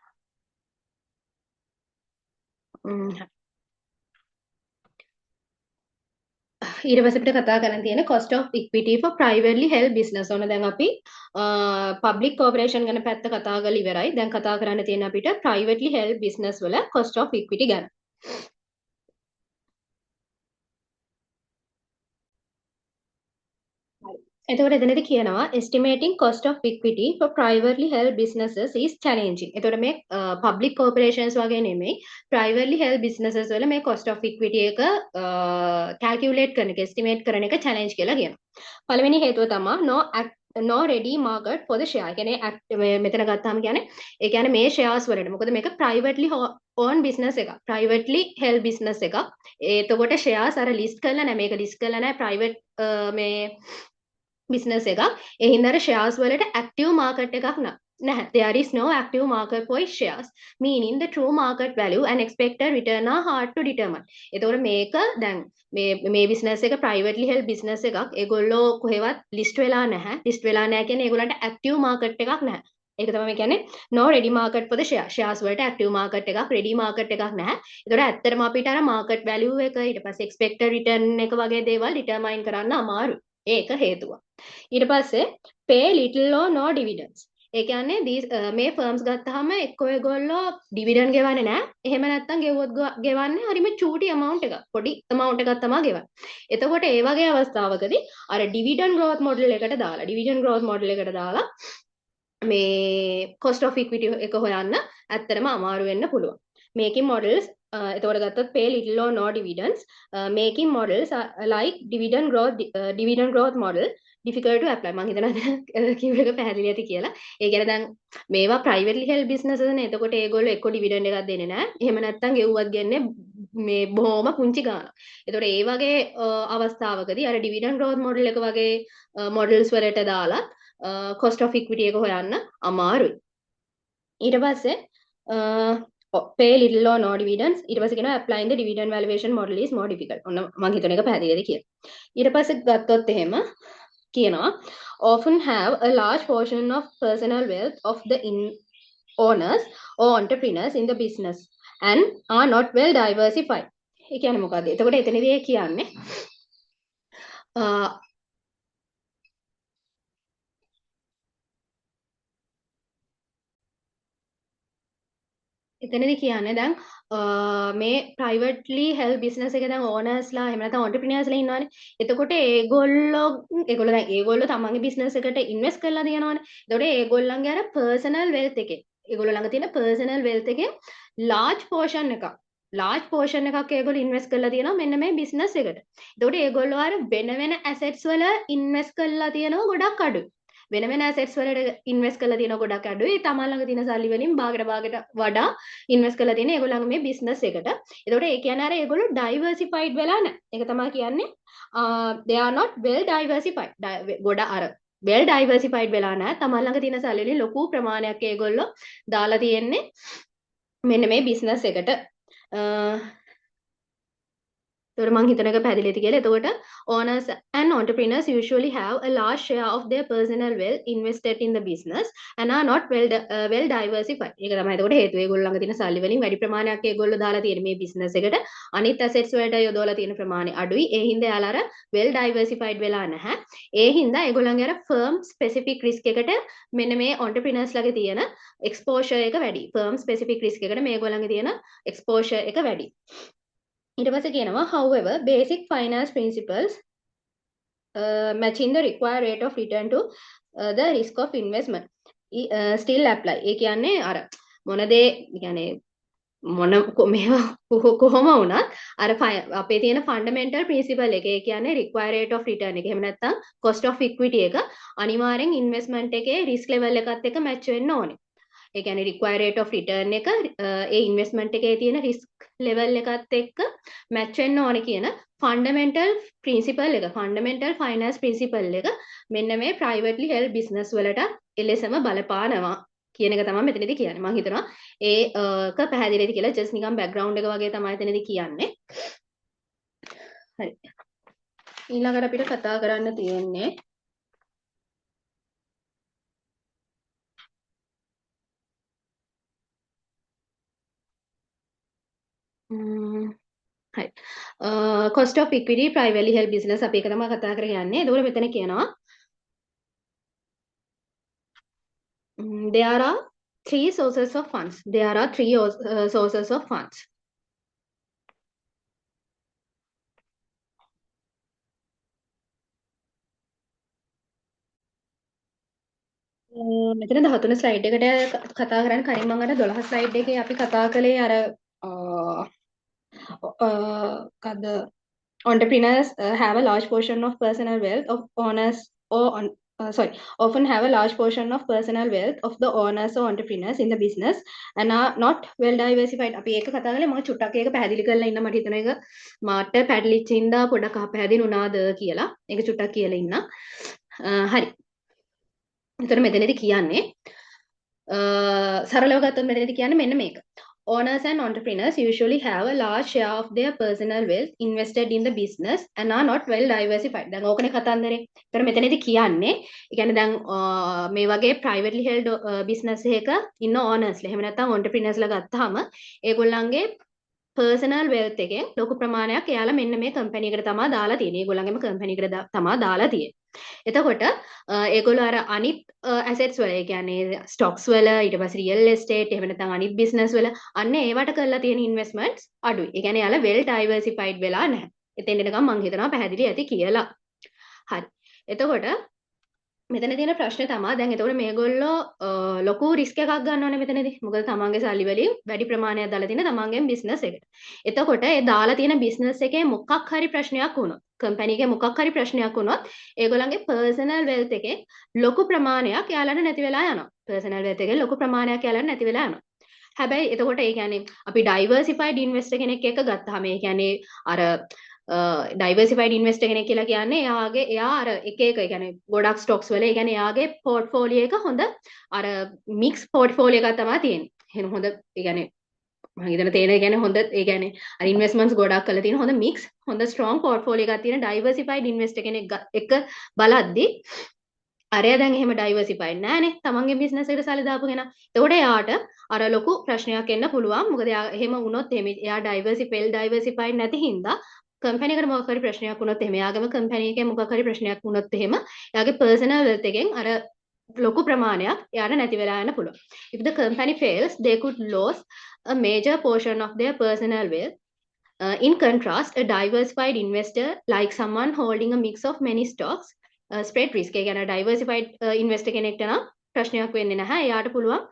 ඊට පස්සේ අපිට කතා කරන්න තියෙන්නේ cost of equity for privately held business. ඕන දැන් අපි public corporation ගැන පැත්ත කතා කරලා ඉවරයි. දැන් කතා කරන්න තියෙන අපිට privately held business වල cost of equity ගැන. එතකොට එතනදී කියනවා estimating cost of equity for privately held businesses is challenging. එතකොට මේ public corporations වගේ නෙමෙයි privately held businesses වල මේ cost of equity එක calculate කරන එක estimate කරන එක challenge කියලා කියනවා. පළවෙනි හේතුව තමයි no ready market for the share. කියන්නේ මෙතන ගත්තාම කියන්නේ ඒ කියන්නේ මේ shares වලට. මොකද මේක privately owned business එකක්. privately held business එකක්. එතකොට shares අර list කරලා නැහැ. මේක list කරලා නැහැ private මේ business එකක්. ඒ හින්දා අර shares වලට active market එකක් නැහැ. There is no active market for shares, meaning the true market value and expected return are hard to determine. එතකොට මේක දැන් මේ business එක privately held business එකක්. ඒගොල්ලෝ කොහෙවත් list වෙලා නැහැ. list වෙලා නැහැ කියන්නේ ඒගොල්ලන්ට active market එකක් නැහැ. ඒක තමයි කියන්නේ no ready market for the share. shares වලට active market එකක්, ready market එකක් නැහැ. ඒතකොට ඇත්තටම අපිට අර market value එක ඊට පස්සේ expected return එක වගේ දේවල් determine කරන්න අමාරුයි. ඒක හේතුව. ඊට පස්සේ pay little or no dividends. ඒ කියන්නේ මේ ෆර්ම්ස් ගත්තාම එක්කෝ ඒගොල්ලෝ ඩිවිඩන්ඩ් ගෙවන්නේ නැහැ. එහෙම නැත්නම් ගෙවුවොත් ගෙවන්නේ හරිම චූටි amount එකක්. පොඩි amount එකක් තමයි ගෙවන්නේ. එතකොට ඒ වගේ අවස්ථාවකදී අර ඩිවිඩන්ඩ් growth model එකට දාලා මේ cost of equity එක හොයන්න ඇත්තටම අමාරු වෙන්න පුළුවන්. making models එතකොට ගත්තොත් pay little or no dividends, making models like dividend growth model difficult to apply. මම හිතනවා කිව්ව එක පැහැදිලි ඇති කියලා. ඒ කියන්නේ දැන් මේවා privately held businesses නේ. එතකොට ඒගොල්ලෝ එක්ක dividend එකක් දෙන්නේ නැහැ. එහෙම නැත්නම් ගෙව්වත් ගන්නේ මේ බොහොම පුංචි ගාණක්. එතකොට ඒ වගේ අවස්ථාවකදී අර dividend growth model එක වගේ models වලට දාලා cost of equity එක හොයන්න අමාරුයි. ඊට පස්සේ pay little or no dividends. ඊට පස්සේ කියනවා applying the dividend valuation model is more difficult. ඔන්න මම හිතන එක පැහැදිලිද කියලා. ඊට පස්සේ ගත්තොත් එහෙම කියනවා often have a large portion of personal wealth of the owners or entrepreneurs in the business and are not well diversified. ඒ කියන්නේ මොකද්ද? එතකොට එතනදී කියන්නේ එතනදී කියන්නේ දැන් මේ privately held business එකේ දැන් owners ලා එහෙම නැත්නම් entrepreneursලා ඉන්නවනේ. එතකොට ඒගොල්ලෝ තමන්ගේ business එකට invest කරලා තියෙනවනේ. එතකොට ඒගොල්ලන්ගේ අර personal wealth එකේ ඒගොල්ලෝ ළඟ තියෙන personal wealth එකේ large portion එකක් ඒගොල්ලෝ invest කරලා තියෙනවා මෙන්න මේ business එකට. එතකොට ඒගොල්ලෝ අර වෙන assets වල invest කරලා තියෙනවා ගොඩක් අඩුයි. වෙන assets වලට invest කරලා තියෙන ගොඩක් අඩුයි. තමන් ළඟ තියෙන සල්ලි වලින් භාගයට වඩා invest කරලා තියෙන ඒගොල්ලන්ගේ මේ business එකට. එතකොට ඒ කියන්නේ අර ඒගොල්ලෝ diversified වෙලා නැහැ. ඒක තමයි කියන්නේ they are not well diversified. ගොඩ අර well diversified වෙලා නැහැ. තමන් ළඟ තියෙන සල්ලි වලින් ලොකු ප්‍රමාණයක් ඒගොල්ලෝ දාලා තියෙන්නේ මෙන්න මේ business එකට. එතකොට මම හිතන එක පැහැදිලි ඇති කියලා. එතකොට owners and entrepreneurs usually have a large share of their personal wealth invested in the business and are not well diversified. ඒක තමයි එතකොට හේතුව. ඒගොල්ලෝ ළඟ තියෙන සල්ලි වලින් වැඩි ප්‍රමාණයක් ඒගොල්ලෝ දාලා තියෙන මේ business එකට අනිත් assets වලට යොදවලා තියෙන ප්‍රමාණය අඩුයි. ඒ හින්දා යාලා අර well diversified වෙලා නැහැ. ඒ හින්දා ඒගොල්ලන්ගේ අර firm specific risk එකට මෙන්න මේ entrepreneurs ළඟ තියෙන exposure එක වැඩි. firm specific risk එකට මේගොල්ලන්ගේ තියෙන exposure එක වැඩි. ඊට පස්සේ කියනවා however basic finance principles matching the required rate of return to the risk of investment still apply. ඒ කියන්නේ අර මොන දේ කියන්නේ මොන මේවා කොහොම වුණත් අර අපේ තියෙන fundamental principle එක ඒ කියන්නේ required rate of return එක. එහෙම නැත්නම් cost of equity එක අනිවාර්යෙන් investment එකේ risk level එකත් එක්ක match වෙන්න ඕනේ. ඒ කියන්නේ required rate of return එක ඒ investment එකේ තියෙන risk level එකත් එක්ක match වෙන්න ඕනේ කියන fundamental finance principle එක මෙන්න මේ privately held business වලට එලෙසම බලපානවා කියන එක තමයි මෙතනදී කියන්නේ. මම හිතනවා ඒක පැහැදිලිද කියලා just නිකන් background එක වගේ තමයි එතනදී කියන්නේ. හරි. ඊළඟට අපිට කතා කරන්න තියෙන්නේ හරි. cost of equity privately held business අපි ඒක තමයි කතා කරගෙන යන්නේ. එතකොට මෙතන කියනවා there are three sources of funds. Sources of funds. මෙතන 13 ස්ලයිඩ් එකට කතා කරන්න කලින් මම අර 12 ස්ලයිඩ් එකේ අපි කතා කළේ අර entrepreneurs have a large portion of personal wealth of owners or often have a large portion of personal wealth of the owners or entrepreneurs in the business and are not well diversified. අපි ඒක කතා කරලා මම චුට්ටක් ඒක පැහැදිලි කරලා ඉන්න මට හිතෙන එක මාට පැටලිච්ච ඉඳා පොඩක් පැහැදිලුණාද කියලා. ඒක චුට්ටක් කියලා ඉන්න. හරි. එතන මෙතනදී කියන්නේ සරලව ගත්තොත් මෙතනදී කියන්නේ මෙන්න මේක. Owners and entrepreneurs usually have a large share of their personal wealth invested in the business and are not well diversified. දැන් ඕකනේ කතන්දරේ. ඒතර මෙතනදී කියන්නේ, ඒ කියන්නේ දැන් මේ වගේ privately held business එකක ඉන්න owners ලා එහෙම නැත්නම් entrepreneurs ලා ගත්තාම ඒගොල්ලන්ගේ personal wealth එකෙන් ලොකු ප්‍රමාණයක් එයාලා මෙන්න මේ company එකට තමයි දාලා තියෙන්නේ. ඒගොල්ලන්ගේම company එකට තමයි දාලා තියෙන්නේ. එතකොට ඒගොල්ලෝ අර අනිත් assets වල, ඒ කියන්නේ stocks වල, ඊට පස්සේ real estate, එහෙම නැත්නම් අනිත් business වල අන්න ඒවට කරලා තියෙන investments අඩුයි. ඒ කියන්නේ යාලා well diversified වෙලා නැහැ. එතෙන් එනකම් මම හිතනවා පැහැදිලි ඇති කියලා. හරි. එතකොට මෙතන තියෙන ප්‍රශ්නේ තමයි දැන් එතකොට මේගොල්ලෝ ලොකු රිස්ක් එකක් ගන්නවනේ මෙතනදී. මොකද තමන්ගේ සල්ලි වලින් වැඩි ප්‍රමාණයක් දාලා තියෙන තමන්ගේ බිස්නස් එකට. එතකොට ඒ දාලා තියෙන බිස්නස් එකේ මොකක් හරි ප්‍රශ්නයක් වුණොත්, කම්පැනි එකේ මොකක් හරි ප්‍රශ්නයක් වුණොත්, ඒගොල්ලන්ගේ පර්සනල් වෙල්ත් එකේ ලොකු ප්‍රමාණයක් යාලට නැති වෙලා යනවා. පර්සනල් වෙල්ත් එකේ ලොකු ප්‍රමාණයක් යාලට නැති වෙලා යනවා. හැබැයි එතකොට ඒ කියන්නේ අපි ඩයිවර්සිෆයිඩ් ඉන්වෙස්ටර් කෙනෙක් එක්ක ගත්තාම ඒ කියන්නේ අර ඩයිවර්සිෆයිඩ් ඉන්වෙස්ටර් කෙනෙක් කියලා කියන්නේ එයා අර එක ඒ කියන්නේ ගොඩක් ස්ටොක්ස් වල ඒ කියන්නේ එයාගේ පෝර්ට්ෆෝලියෝ එක හොඳ අර මික්ස් පෝර්ට්ෆෝලියෝ එකක් තමයි තියෙන්නේ. එහෙනම් හොඳ ඒ කියන්නේ මම හිතන තේන ඒ කියන්නේ හොඳ ඒ කියන්නේ අර ඉන්වෙස්ට්මන්ට්ස් ගොඩක් කරලා තියෙන හොඳ මික්ස් හොඳ ස්ට්‍රොං පෝර්ට්ෆෝලියෝ එකක් තියෙන ඩයිවර්සිෆයිඩ් ඉන්වෙස්ටර් කෙනෙක් එක බලද්දි අරයා දැන් එහෙම ඩයිවර්සිෆයිඩ් නෑනේ තමන්ගේ බිස්නස් එකට සල්ලි දාපු කෙනා. එතකොට එයාට අර ලොකු ප්‍රශ්නයක් එන්න පුළුවන්. මොකද එයා එහෙම වුණොත් එයා ඩයිවර්සිෆයිඩ් නැති හින්දා කම්පැනි එකට මොකක් හරි ප්‍රශ්නයක් වුණොත් එහෙම එයාගේම කම්පැනි එකේ මොකක් හරි ප්‍රශ්නයක් වුණොත් එහෙම එයාගේ පර්සනල් වෙල්ත් එකෙන් අර ලොකු ප්‍රමාණයක් එයාට නැති වෙලා යන්න පුළුවන්. If the company fails, they could lose a major portion of their personal wealth. In contrast, a diversified investor, like someone holding a mix of many stocks, spread risk. ඒ කියන්නේ diversified investor කෙනෙක්ට නම් ප්‍රශ්නයක් වෙන්නේ නැහැ. එයාට පුළුවන්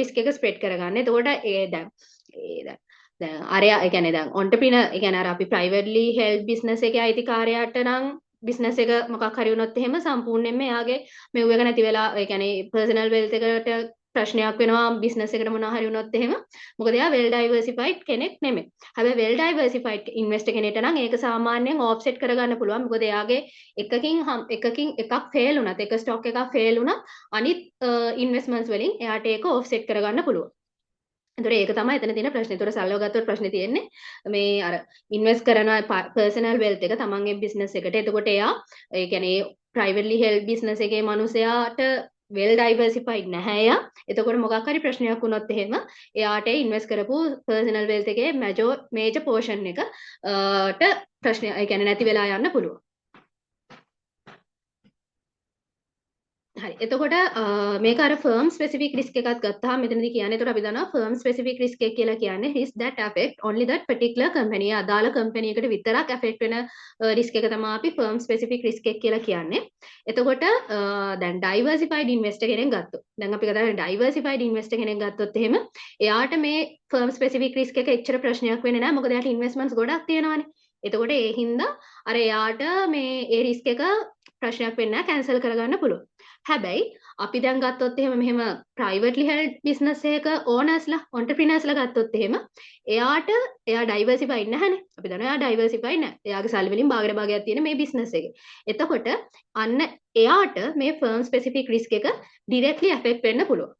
risk එක spread කරගන්න. එතකොට දැන් අරයා ඒ කියන්නේ දැන් entrepreneur ඒ කියන්නේ අර අපි privately held business එකේ අයිතිකාරයාට නම් business එක මොකක් හරි වුණොත් එහෙම සම්පූර්ණයෙන්ම එයාගේ මෙව් එක නැති වෙලා ඒ කියන්නේ personal wealth එකට ප්‍රශ්නයක් වෙනවා business එකට මොනවා හරි වුණොත් එහෙම. මොකද එයා well diversified කෙනෙක් නෙමෙයි. හැබැයි well diversified investor කෙනෙක්ට නම් ඒක සාමාන්‍යයෙන් offset කරගන්න පුළුවන්. මොකද එයාගේ එකකින් එකක් fail වුණත්, එක stock එකක් fail වුණත් අනිත් investments වලින් එයාට ඒක offset කරගන්න පුළුවන්. එතකොට ඒක තමයි එතන තියෙන ප්‍රශ්නේ. එතකොට සල්ලව ගත්තොත් ප්‍රශ්නේ තියෙන්නේ මේ අර ඉන්වෙස්ට් කරන පර්සනල් වෙල්ත් එක තමන්ගේ බිස්නස් එකට. එතකොට එයා ඒ කියන්නේ ප්‍රයිවට්ලි හෙල්ඩ් බිස්නස් එකේ මිනිසයාට well diversified නැහැ එයා. එතකොට මොකක් හරි ප්‍රශ්නයක් වුණොත් එහෙම එයාට ඉන්වෙස්ට් කරපු පර්සනල් වෙල්ත් එකේ මේජර් පෝෂන් එක ප්‍රශ්නය ඒ කියන්නේ නැති වෙලා යන්න පුළුවන්. හරි. එතකොට මේක අර firm specific risk එකක් ගත්තාම මෙතනදී කියන්නේ එතකොට අපි දන්නවා firm specific risk එක කියලා කියන්නේ risk that affect only that particular company. අදාළ company එකට විතරක් affect වෙන risk එක තමයි අපි firm specific risk එක කියලා කියන්නේ. එතකොට දැන් diversified investor කෙනෙක් ගත්තොත් දැන් අපි කතා කරන්නේ diversified investor කෙනෙක් ගත්තොත් එහෙම එයාට මේ firm specific risk එක එච්චර ප්‍රශ්නයක් වෙන්නේ නැහැ. මොකද එයාට investments ගොඩක් තියෙනවානේ. එතකොට ඒ හින්දා අර එයාට මේ ඒ risk එක ප්‍රශ්නයක් වෙන්නේ නැහැ, cancel කරගන්න පුළුවන්. හැබැයි අපි දැන් ගත්තොත් එහෙම මෙහෙම privately held business එකක ඕනර්ස්ලා entrepreneursලා ගත්තොත් එහෙම එයා diversified නැහැනේ. අපි දන්නවා එයා diversified නැහැ. එයාගේ සල්ලි වලින් භාගයට භාගයක් තියෙන මේ business එකේ. එතකොට අන්න එයාට මේ firm specific risk එක directly affect වෙන්න පුළුවන්.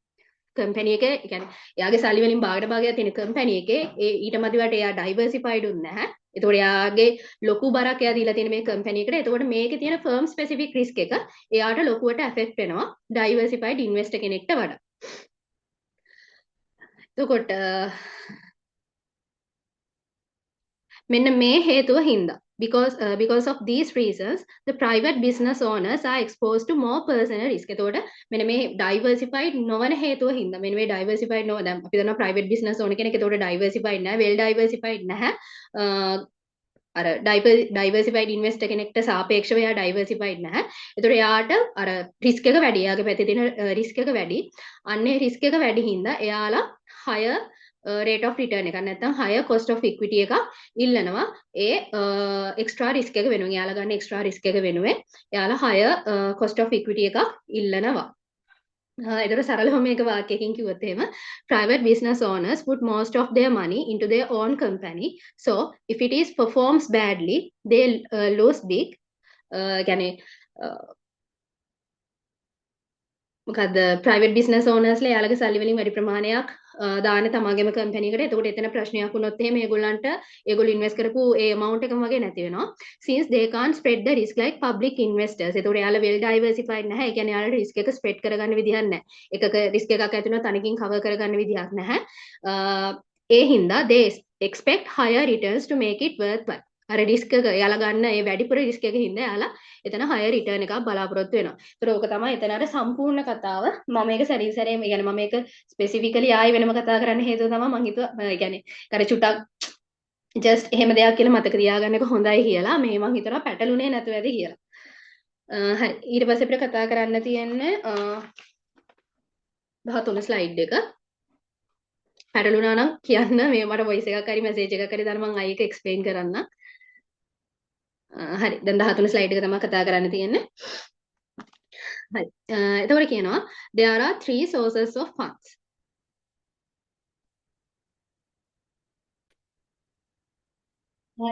කම්පැනි එකේ ඒ කියන්නේ එයාගේ සල්ලි වලින් භාගයට භාගයක් තියෙන කම්පැනි එකේ ඊට මදිවට එයා diversified උන්නේ නැහැ. එතකොට එයාගේ ලොකු බරක් එයා දීලා තියෙන මේ කම්පැනි එකට. එතකොට මේකේ තියෙන firm specific risk එක එයාට ලොකුවට affect වෙනවා diversified investor කෙනෙක්ට වඩා. එතකොට මෙන්න මේ හේතුව හින්දා because of these reasons the private business owners are exposed to more personal risk. එතකොට මෙන්න මේ diversified නොවන හේතුව හින්දා මෙන්න මේ diversified නොව දැන් අපි දන්නවා private business owner කෙනෙක් එතකොට diversified නැහැ, well diversified නැහැ. අර diversified investor කෙනෙක්ට සාපේක්ෂව එයා diversified නැහැ. එතකොට එයාට අර risk එක වැඩි. එයාගේ පැත්තේ තියෙන risk එක වැඩි. අන්නේ risk එක වැඩි හින්දා එයාලා higher rate of return එකක් නැත්නම් higher cost of equity එකක් ඉල්ලනවා ඒ extra risk එක වෙනුවෙන්. එයාලා ගන්න extra risk එක වෙනුවෙන් එයාලා higher cost of equity එකක් ඉල්ලනවා. ඒතර සරලව මේක වාක්‍යයකින් කිව්වොත් එහෙම private business owners put most of their money into their own company, so if it is performs badly they lose big. يعني මොකද ප්‍රයිවට් බිස්නස් ඕනර්ස්ලා යාළගේ සල්ලි වලින් වැඩි ප්‍රමාණයක් දාන තමාගේම කම්පැනි එකට. එතකොට එතන ප්‍රශ්නයක් වුණොත් එහෙම ඒගොල්ලෝ ඉන්වෙස්ට් කරපු ඒ amount එකම වගේ නැති වෙනවා. Since they can't spread the risk like public investors. එතකොට යාළා well diversified නැහැ. ඒ කියන්නේ යාළට risk එක spread කරගන්න විදිහක් නැහැ. එකක risk එකක් ඇති වෙනවා තනකින් cover කරගන්න විදිහක් නැහැ. ඒ හින්දා they expect higher returns to make it worthwhile. අර රිස්ක් එක යාලා ගන්න ඒ වැඩිපුර රිස්ක් එක හින්දා යාලා එතන higher return එකක් බලාපොරොත්තු වෙනවා. ඒතර ඕක තමයි එතන අර සම්පූර්ණ කතාව. මම මේක සැරින් සැරේ මේ කියන්නේ මම මේක ස්පෙસિෆිකලි ආයෙ වෙනම කතා කරන්න හේතුව තමයි මම හිතුවා ඒ කියන්නේ අර චුටක් just එහෙම දෙයක් කියලා මතක තියාගන්න එක හොඳයි කියලා. මේ මම හිතනවා පැටලුනේ නැතුව ඇති කියලා. හරි ඊට පස්සේ අපිට කතා කරන්න තියෙන්නේ 13 ස්ලයිඩ් එක. පැටලුණා නම් කියන්න මේ මට voice එකක් හරි message එකක් හරි දාන්න මම ආයෙ ඒක explain කරන්න. හරි දැන් 13 ස්ලයිඩ් එක තමයි කතා කරන්න තියෙන්නේ. හරි එතකොට කියනවා there are three sources of funds.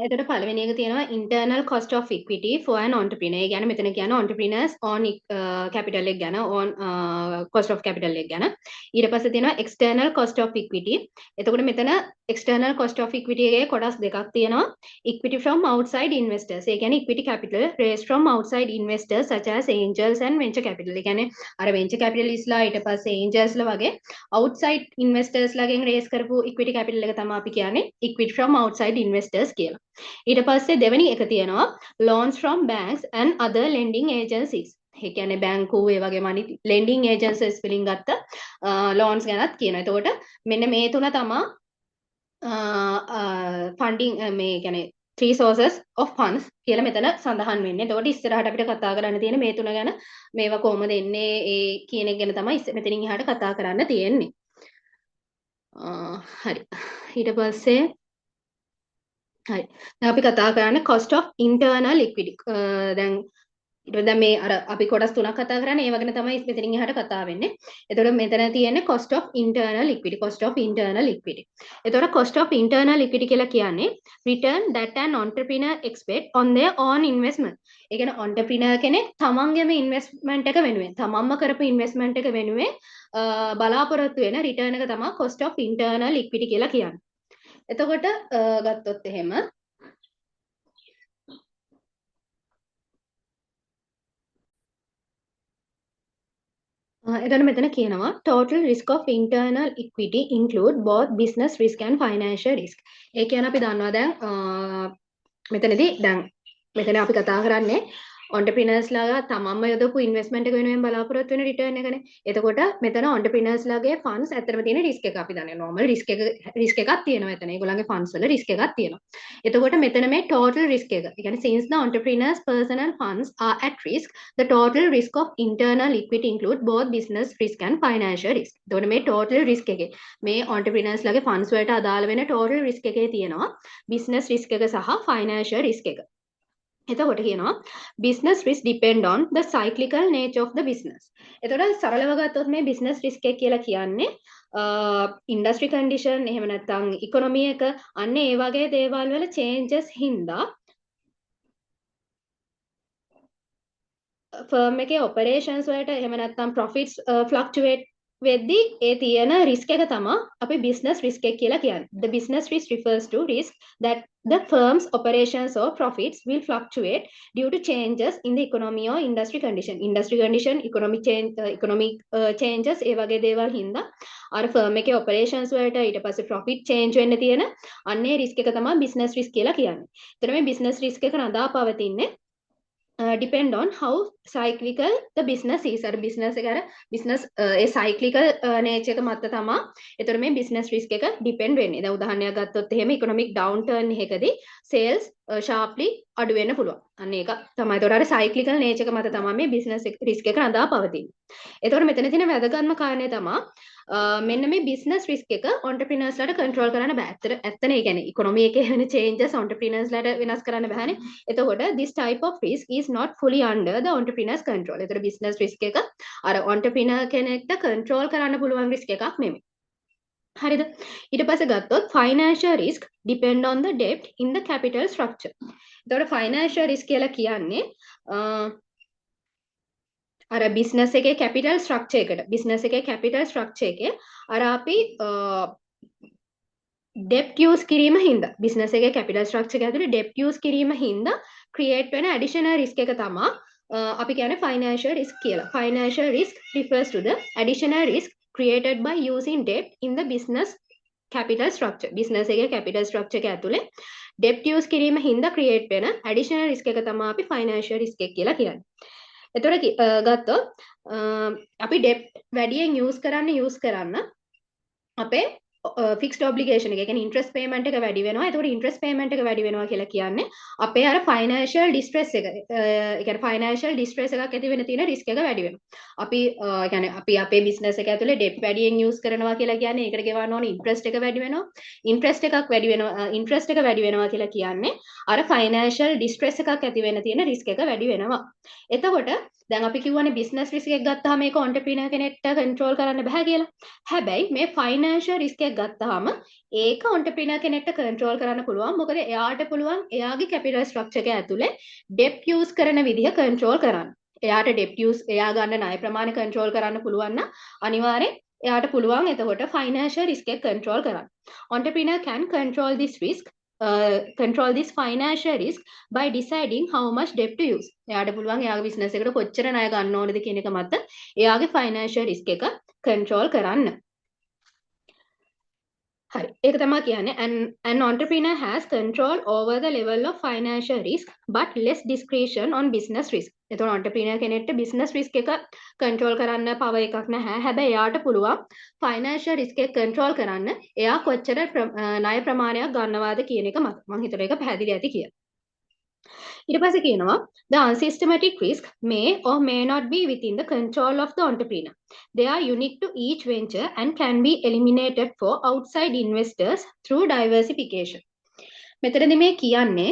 එතකොට පළවෙනි එක තියෙනවා internal cost of equity for an entrepreneur. ඒ කියන්නේ මෙතන කියන entrepreneurs on capital එක ගැන on cost of capital එක ගැන. ඊට පස්සේ තියෙනවා external cost of equity. එතකොට මෙතන external cost of equity එකේ කොටස් දෙකක් තියෙනවා. equity from outside investors. ඒ කියන්නේ equity capital raised from outside investors such as angels and venture capital. ඒ කියන්නේ අර venture capitalist ලා ඊට පස්සේ angels ලා වගේ outside investors ලාගෙන් raise කරපු equity capital එක තමයි අපි කියන්නේ equity from outside investors කියලා. ඊට පස්සේ දෙවෙනි එක තියෙනවා loans from banks and other lending agencies. ඒ කියන්නේ බැංකු ඒ වගේ money lending agencies වලින් ගත්ත loans ගැනත් කියනවා. එතකොට මෙන්න මේ තුන තමයි funding මේ කියන්නේ three sources of funds කියලා මෙතන සඳහන් වෙන්නේ. එතකොට ඉස්සරහට අපිට කතා කරන්න තියෙන මේ තුන ගැන මේවා කොහොමද එන්නේ ඒ කියන එක ගැන තමයි මෙතනින් එහාට කතා කරන්න තියෙන්නේ. හරි ඊට පස්සේ හරි දැන් අපි කතා කරන්නේ cost of internal liquidity. දැන් දැන් මේ අර අපි කොටස් තුනක් කතා කරන්නේ ඒ වගේ තමයි මෙතනින් එහාට කතා වෙන්නේ. එතකොට මෙතන තියෙන්නේ cost of internal liquidity. cost of internal liquidity. එතකොට cost of internal liquidity කියලා කියන්නේ return that an entrepreneur expect on their own investment. ඒ කියන්නේ entrepreneur කෙනෙක් තමන්ගේම investment එක වෙනුවෙන් තමන්ම කරපු investment එක වෙනුවෙන් බලාපොරොත්තු වෙන return එක තමයි cost of internal liquidity කියලා කියන්නේ. එතකොට ගත්තොත් එහෙම එතන මෙතන කියනවා total risk of internal equity include both business risk and financial risk. ඒ කියන්නේ අපි දන්නවා දැන් මෙතනදී දැන් මෙතන අපි කතා කරන්නේ entrepreneurs ලාగా තමන්ම යොදපු investment එක වෙනුවෙන් බලාපොරොත්තු වෙන return එකනේ. එතකොට මෙතන entrepreneurs ලාගේ funds ඇත්තටම තියෙන risk එක අපි දන්නේ normal risk එකක් තියෙනවා එතන. ඒගොල්ලන්ගේ funds වල risk එකක් තියෙනවා. එතකොට මෙතන මේ total risk එක. ඒ කියන්නේ since the entrepreneurs personal funds are at risk, the total risk of internal equity include both business risk and financial risk. එතකොට මේ total risk එකේ මේ entrepreneurs ලාගේ funds වලට අදාළ වෙන total risk එකේ තියෙනවා business risk එක සහ financial risk එක. එතකොට කියනවා business risk depend on the cyclical nature of the business. එතකොට සරලව ගත්තොත් මේ business risk එක කියලා කියන්නේ industry condition එහෙම නැත්නම් economy එක අන්න ඒ වගේ දේවල් වල changes හින්දා firm එකේ operations වලට එහෙම නැත්නම් profits fluctuate වෙද්දී ඒ තියෙන risk එක තමයි අපි business risk එක කියලා කියන්නේ. The business risk refers to risk that the firm's operations or profits will fluctuate due to changes in the economy or industry condition. Industry condition, economic changes ඒ වගේ දේවල් හින්දා අර firm එකේ operations වලට ඊට පස්සේ profit change වෙන්න තියෙන අන්නේ risk එක තමයි business risk කියලා කියන්නේ. එතන මේ business risk එක රඳා පවතින්නේ depend on how cyclical the business is. අර business එක අර business ඒ cyclical nature එක මත තමයි එතකොට මේ business risk එක depend වෙන්නේ. දැන් උදාහරණයක් ගත්තොත් එහෙම economic downturn එකකදී sales sharply අඩු වෙන්න පුළුවන්. අන්න ඒක තමයි. ඒතකොට අර cyclical nature එක මත තමයි මේ business risk එක රඳා පවතින්නේ. ඒතකොට මෙතන තියෙන වැදගත්ම කාරණේ තමයි මෙන්න මේ business risk එක entrepreneurs ලට control කරන්න බෑ. ඇත්තනේ ඒ කියන්නේ economy එකේ වෙන changes entrepreneurs ලට වෙනස් කරන්න බෑනේ. එතකොට this type of risk is not fully under the entrepreneurs control. ඒතකොට business risk එක අර entrepreneur කෙනෙක්ට control කරන්න පුළුවන් risk එකක් නෙමෙයි. හරිද? ඊට පස්සේ ගත්තොත් financial risk depend on the debt in the capital structure. එතකොට financial risk කියලා කියන්නේ අර business එකේ capital structure එකට business එකේ capital structure එකේ අර අපි debt use කිරීම හින්දා business එකේ capital structure එක ඇතුලේ debt use කිරීම හින්දා create වෙන additional risk එක තමයි අපි කියන්නේ financial risk කියලා. Financial risk refers to the additional risk created by using debt in the business capital structure. business එකේ capital structure එක ඇතුලේ debt use කිරීම හින්දා create වෙන additional risk එක තමයි අපි financial risk එක කියලා කියන්නේ. එතකොට ගත්තොත් අපි debt වැඩියෙන් use කරන්න අපේ fixed obligation එක කියන්නේ interest payment එක වැඩි වෙනවා. එතකොට interest payment එක වැඩි වෙනවා කියලා කියන්නේ අපේ අර financial distress එක. ඒ කියන්නේ financial distress එකක් ඇති වෙන තියෙන risk එක වැඩි වෙනවා. අපි කියන්නේ අපි අපේ business එක ඇතුලේ debt වැඩියෙන් use කරනවා කියලා කියන්නේ ඒකට ගෙවන්න ඕන interest එක වැඩි වෙනවා. interest එක වැඩි වෙනවා කියලා කියන්නේ අර financial distress එකක් ඇති වෙන තියෙන risk එක වැඩි වෙනවා. එතකොට දැන් අපි කියවනේ business risk එකක් ගත්තාම මේක entrepreneur කෙනෙක්ට control කරන්න බෑ කියලා. හැබැයි මේ financial risk එකක් ගත්තාම ඒක entrepreneur කෙනෙක්ට control කරන්න පුළුවන්. මොකද එයාට පුළුවන් එයාගේ capital structure එක ඇතුලේ debt use කරන විදිහ control කරන්න. එයාට debt use එයා ගන්න ණය ප්‍රමාණය control කරන්න පුළුවන් නම් අනිවාර්යෙන් එයාට පුළුවන් එතකොට financial risk එක control කරන්න. Entrepreneur can control this financial risk by deciding how much debt to use. එයාට පුළුවන් එයාගේ business එකට කොච්චර ණය ගන්න ඕනද කියන එක මත එයාගේ financial risk එක control කරන්න. හරි. ඒක තමයි කියන්නේ an entrepreneur has control over the level of financial risk but less discretion on business risk. එතකොට entrepreneur කෙනෙක්ට business risk එක control කරන්න power එකක් නැහැ. හැබැයි එයාට පුළුවන් financial risk එක control කරන්න එයා කොච්චර ණය ප්‍රමාණයක් ගන්නවාද කියන එක මත. මම හිතුවා ඒක පැහැදිලි ඇති කියලා. ඊට පස්සේ කියනවා the unsystematic risk may or may not be within the control of the entrepreneur. They are unique to each venture and can be eliminated for outside investors through diversification. මෙතනදී මේ කියන්නේ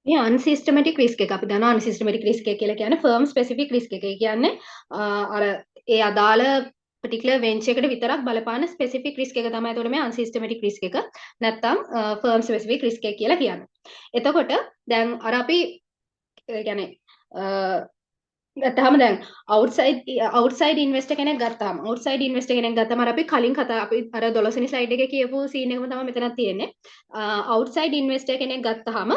මේ unsystematic risk එක අපි දන්නවා unsystematic risk එක කියලා කියන්නේ firm specific risk එක. ඒ කියන්නේ අර ඒ අදාළ particular venture එකට විතරක් බලපාන specific risk එක තමයි එතකොට මේ unsystematic risk එක නැත්තම් firm specific risk එක කියලා කියන්නේ. එතකොට දැන් අර අපි කියන්නේ ගත්තාම දැන් outside investor කෙනෙක් ගත්තාම අර අපි කලින් කතා අපි අර 12 වෙනි slide එකේ කියපු scene එකම තමයි මෙතනත් තියෙන්නේ. outside investor කෙනෙක් ගත්තාම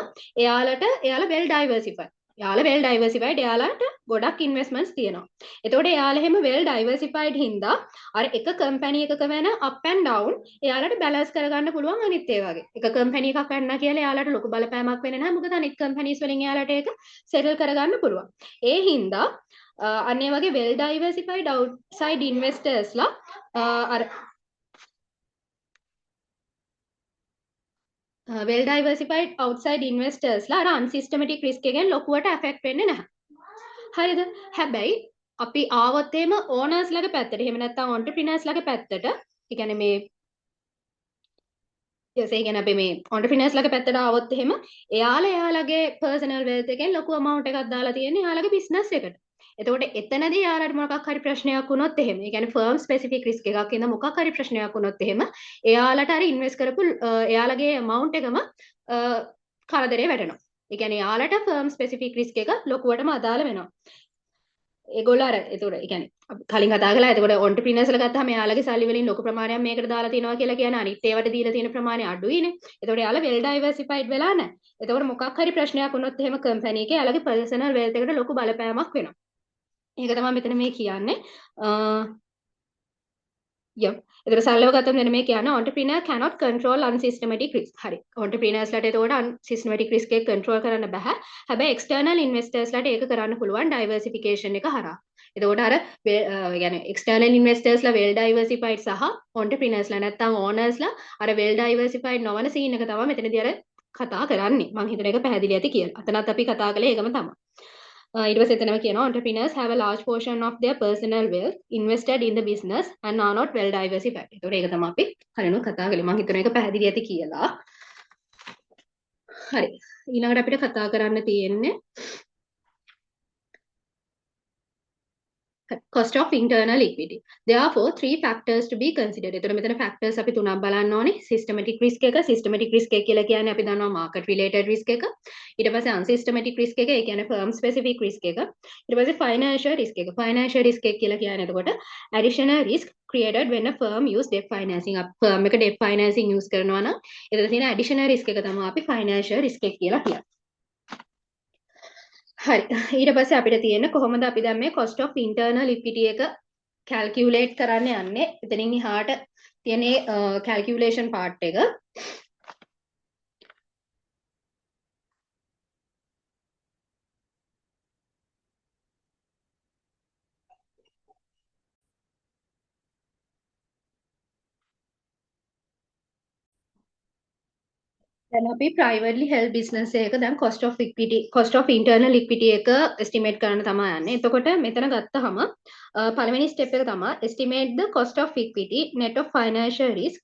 එයාලා well diversified. එයාලාට ගොඩක් investments තියෙනවා. එතකොට එයාලා හැම well diversified හින්දා අර එක company එකක වෙන up and down එයාලට balance කරගන්න පුළුවන් අනිත් ඒ වගේ. එක company එකක් වෙන්න කියලා එයාලට ලොකු බලපෑමක් වෙන්නේ නැහැ. මොකද අනිත් companies වලින් එයාලට ඒක settle කරගන්න පුළුවන්. ඒ හින්දා අන්න ඒ වගේ well diversified outside investors ලා අර well diversified outside investors ලා අර unsystematic risk එකෙන් ලොකුවට affect වෙන්නේ නැහැ. හරිද? හැබැයි අපි ආවොත් එහෙම owners ලගේ පැත්තට එහෙම නැත්නම් entrepreneurs ලගේ පැත්තට ඒ කියන්නේ මේ ඒ කියන්නේ අපි මේ entrepreneurs ලගේ පැත්තට ආවොත් එහෙම එයාලගේ personal wealth එකෙන් ලොකු amount එකක් දාලා තියෙන්නේ එයාලගේ business එකට. එතකොට එතනදී යාලට මොකක් හරි ප්‍රශ්නයක් වුණොත් එහෙම ඒ කියන්නේ firm specific risk එකක් ඉඳ මොකක් හරි ප්‍රශ්නයක් වුණොත් එහෙම එයාලට හරි invest කරපු එයාලගේ amount එකම කරදරේ වැටෙනවා. ඒ කියන්නේ යාලට firm specific risk එක ලොකුවටම අදාළ වෙනවා. ඒගොල්ලෝ අර එතකොට ඒ කියන්නේ කලින් කතා කළා එතකොට entrepreneurs ලා ගත්තාම එයාලගේ සල්ලි වලින් ලොකු ප්‍රමාණයක් මේකට දාලා තිනවා කියලා කියන්නේ අනිත් ඒවට දීලා තියෙන ප්‍රමාණය අඩුයිනේ. එතකොට එයාලා well diversified වෙලා නැහැ. එතකොට මොකක් හරි ප්‍රශ්නයක් වුණොත් එහෙම company එකේ එයාලගේ personal wealth එකට ලොකු බලපෑමක් වෙනවා. ඒක තමයි මෙතන මේ කියන්නේ. එතකොට සරලව ගත්තොත් මෙන්න මේ කියන්නේ entrepreneur cannot control unsystematic risk. හරි. entrepreneurs ලට එතකොට unsystematic risk එක control කරන්න බෑ. හැබැයි external investors ලට ඒක කරන්න පුළුවන් diversification එක හරහා. එතකොට අර يعني external investors ලා well diversified සහ entrepreneurs ලා නැත්නම් owners ලා අර well diversified නොවන scene එක තමයි මෙතනදී අර කතා කරන්නේ. මම හිතන එක පැහැදිලි ඇති කියලා. අතනත් අපි කතා කළේ ඒකම තමයි. ඊට පස්සේ එතනම කියනවා entrepreneurs have a large portion of their personal wealth invested in the business and are not well diversified. ඒතකොට ඒක තමයි අපි කලිනුත් කතා කළේ. මම හිතන එක පැහැදිලි ඇති කියලා. හරි. ඊළඟට අපිට කතා කරන්න තියෙන්නේ cost of internal equity. Therefore, three factors to be considered. එතකොට මෙතන factors අපි තුනක් බලන්න ඕනේ. Systematic risk එක, systematic risk එක කියලා කියන්නේ අපි දන්නවා market related risk එක. ඊට පස්සේ unsystematic risk එක, ඒ කියන්නේ firm specific risk එක. ඊට පස්සේ financial risk එක. Financial risk එක කියලා කියන්නේ එතකොට additional risk created when a firm use debt financing. firm එක debt financing use කරනවා නම් එතන තියෙන additional risk එක තමයි අපි financial risk එක කියලා කියන්නේ. හරි ඊට පස්සේ අපිට තියෙන කොහොමද අපි දැන් මේ cost of internal equity එක calculate කරන්න යන්නේ එතනින් එහාට තියෙන calculation part එක දැන් අපි privately held business එකක දැන් cost of internal equity එක estimate කරන්න තමයි යන්නේ. එතකොට මෙතන ගත්තාම පළවෙනි step එක තමයි estimate the cost of equity net of financial risk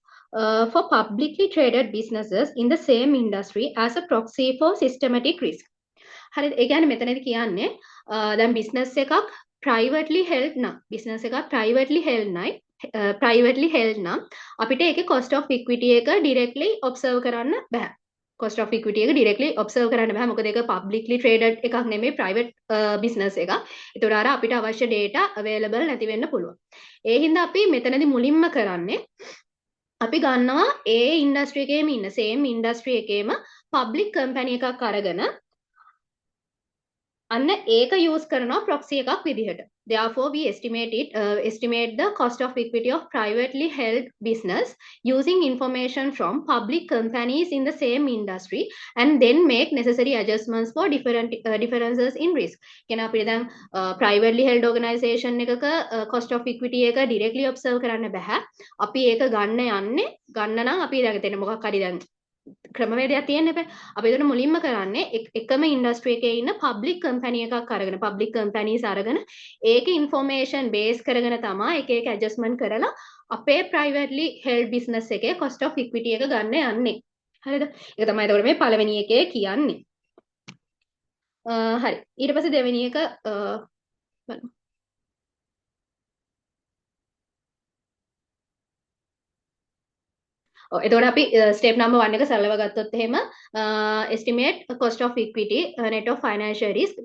for publicly traded businesses in the same industry as a proxy for systematic risk. හරිද? ඒ කියන්නේ මෙතනදී කියන්නේ දැන් business එකක් privately held නම් business එකක් privately held නම් අපිට ඒකේ cost of equity එක directly observe කරන්න බෑ. cost of equity එක directly observe කරන්න බෑ. මොකද ඒක publicly traded එකක් නෙමෙයි private business එකක්. ඒතකොට අර අපිට අවශ්‍ය data available නැති වෙන්න පුළුවන්. ඒ හින්දා අපි මෙතනදී මුලින්ම කරන්නේ අපි ගන්නවා ඒ industry එකේම ඉන්න same industry එකේම public company එකක් අරගෙන අන්න ඒක use කරනවා proxy එකක් විදිහට. Therefore, we estimate the cost of equity of privately held business using information from public companies in the same industry and then make necessary adjustments for differences in risk. කියන අපිට දැන් privately held organization එකක cost of equity එක directly observe කරන්න බෑ. අපි ඒක ගන්න නම් අපි දැන් මොකක් හරි දැන් ක්‍රමවේදයක් තියෙන්න බෑ. අපි ඒකට මුලින්ම කරන්නේ එකම ඉන්ඩස්ට්‍රි එකේ ඉන්න පබ්ලික් කම්පැනි එකක් අරගෙන පබ්ලික් කම්පැනිස් අරගෙන ඒකේ ඉන්ෆෝමේෂන් බේස් කරගෙන තමයි එක එක ඇඩ්ජස්ට්මන්ට් කරලා අපේ ප්‍රයිවට්ලි හෙල්ඩ් බිස්නස් එකේ cost of equity එක ගන්න යන්නේ. හරිද? ඒක තමයි එතකොට මේ පළවෙනි එකේ කියන්නේ. හරි. ඊට පස්සේ දෙවෙනි එක බලමු. එතකොට අපි step number 1 එක සරලව ගත්තොත් එහෙම estimate cost of equity net of financial risk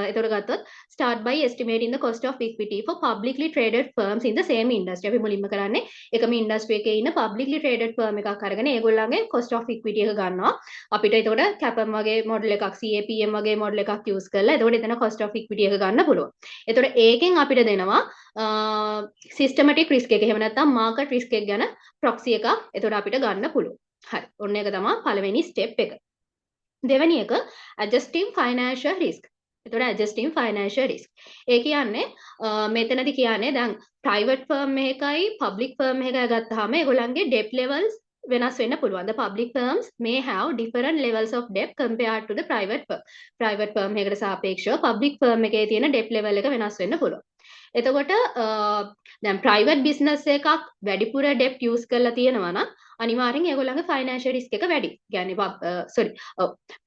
එතකොට ගත්තොත් start by estimating the cost of equity for publicly traded firms in the same industry. අපි මුලින්ම කරන්නේ එකම industry එකේ ඉන්න publicly traded firm එකක් අරගෙන ඒගොල්ලන්ගේ cost of equity එක ගන්නවා. අපිට එතකොට CAPM වගේ model එකක් CAPM වගේ model එකක් use කරලා එතකොට එතන cost of equity එක ගන්න පුළුවන්. එතකොට ඒකෙන් අපිට දෙනවා systematic risk එක එහෙම නැත්නම් market risk එක ගැන proxy එකක් එතකොට අපිට ගන්න පුළුවන්. හරි. ඔන්න ඒක තමයි පළවෙනි step එක. දෙවෙනි එක adjusting financial risk. එතකොට adjusting financial risk. ඒ කියන්නේ මෙතනදී කියන්නේ දැන් private firm එකකයි public firm එකකයි ගත්තාම ඒගොල්ලන්ගේ debt levels වෙනස් වෙන්න පුළුවන්. The public firms may have different levels of debt compared to the private firm. private firm එකකට සාපේක්ෂව public firm එකේ තියෙන debt level එක වෙනස් වෙන්න පුළුවන්. එතකොට දැන් private business එකක් වැඩිපුර debt use කරලා තියෙනවා නම් අනිවාර්යෙන් ඒගොල්ලන්ගේ financial risk එක වැඩි. කියන්නේ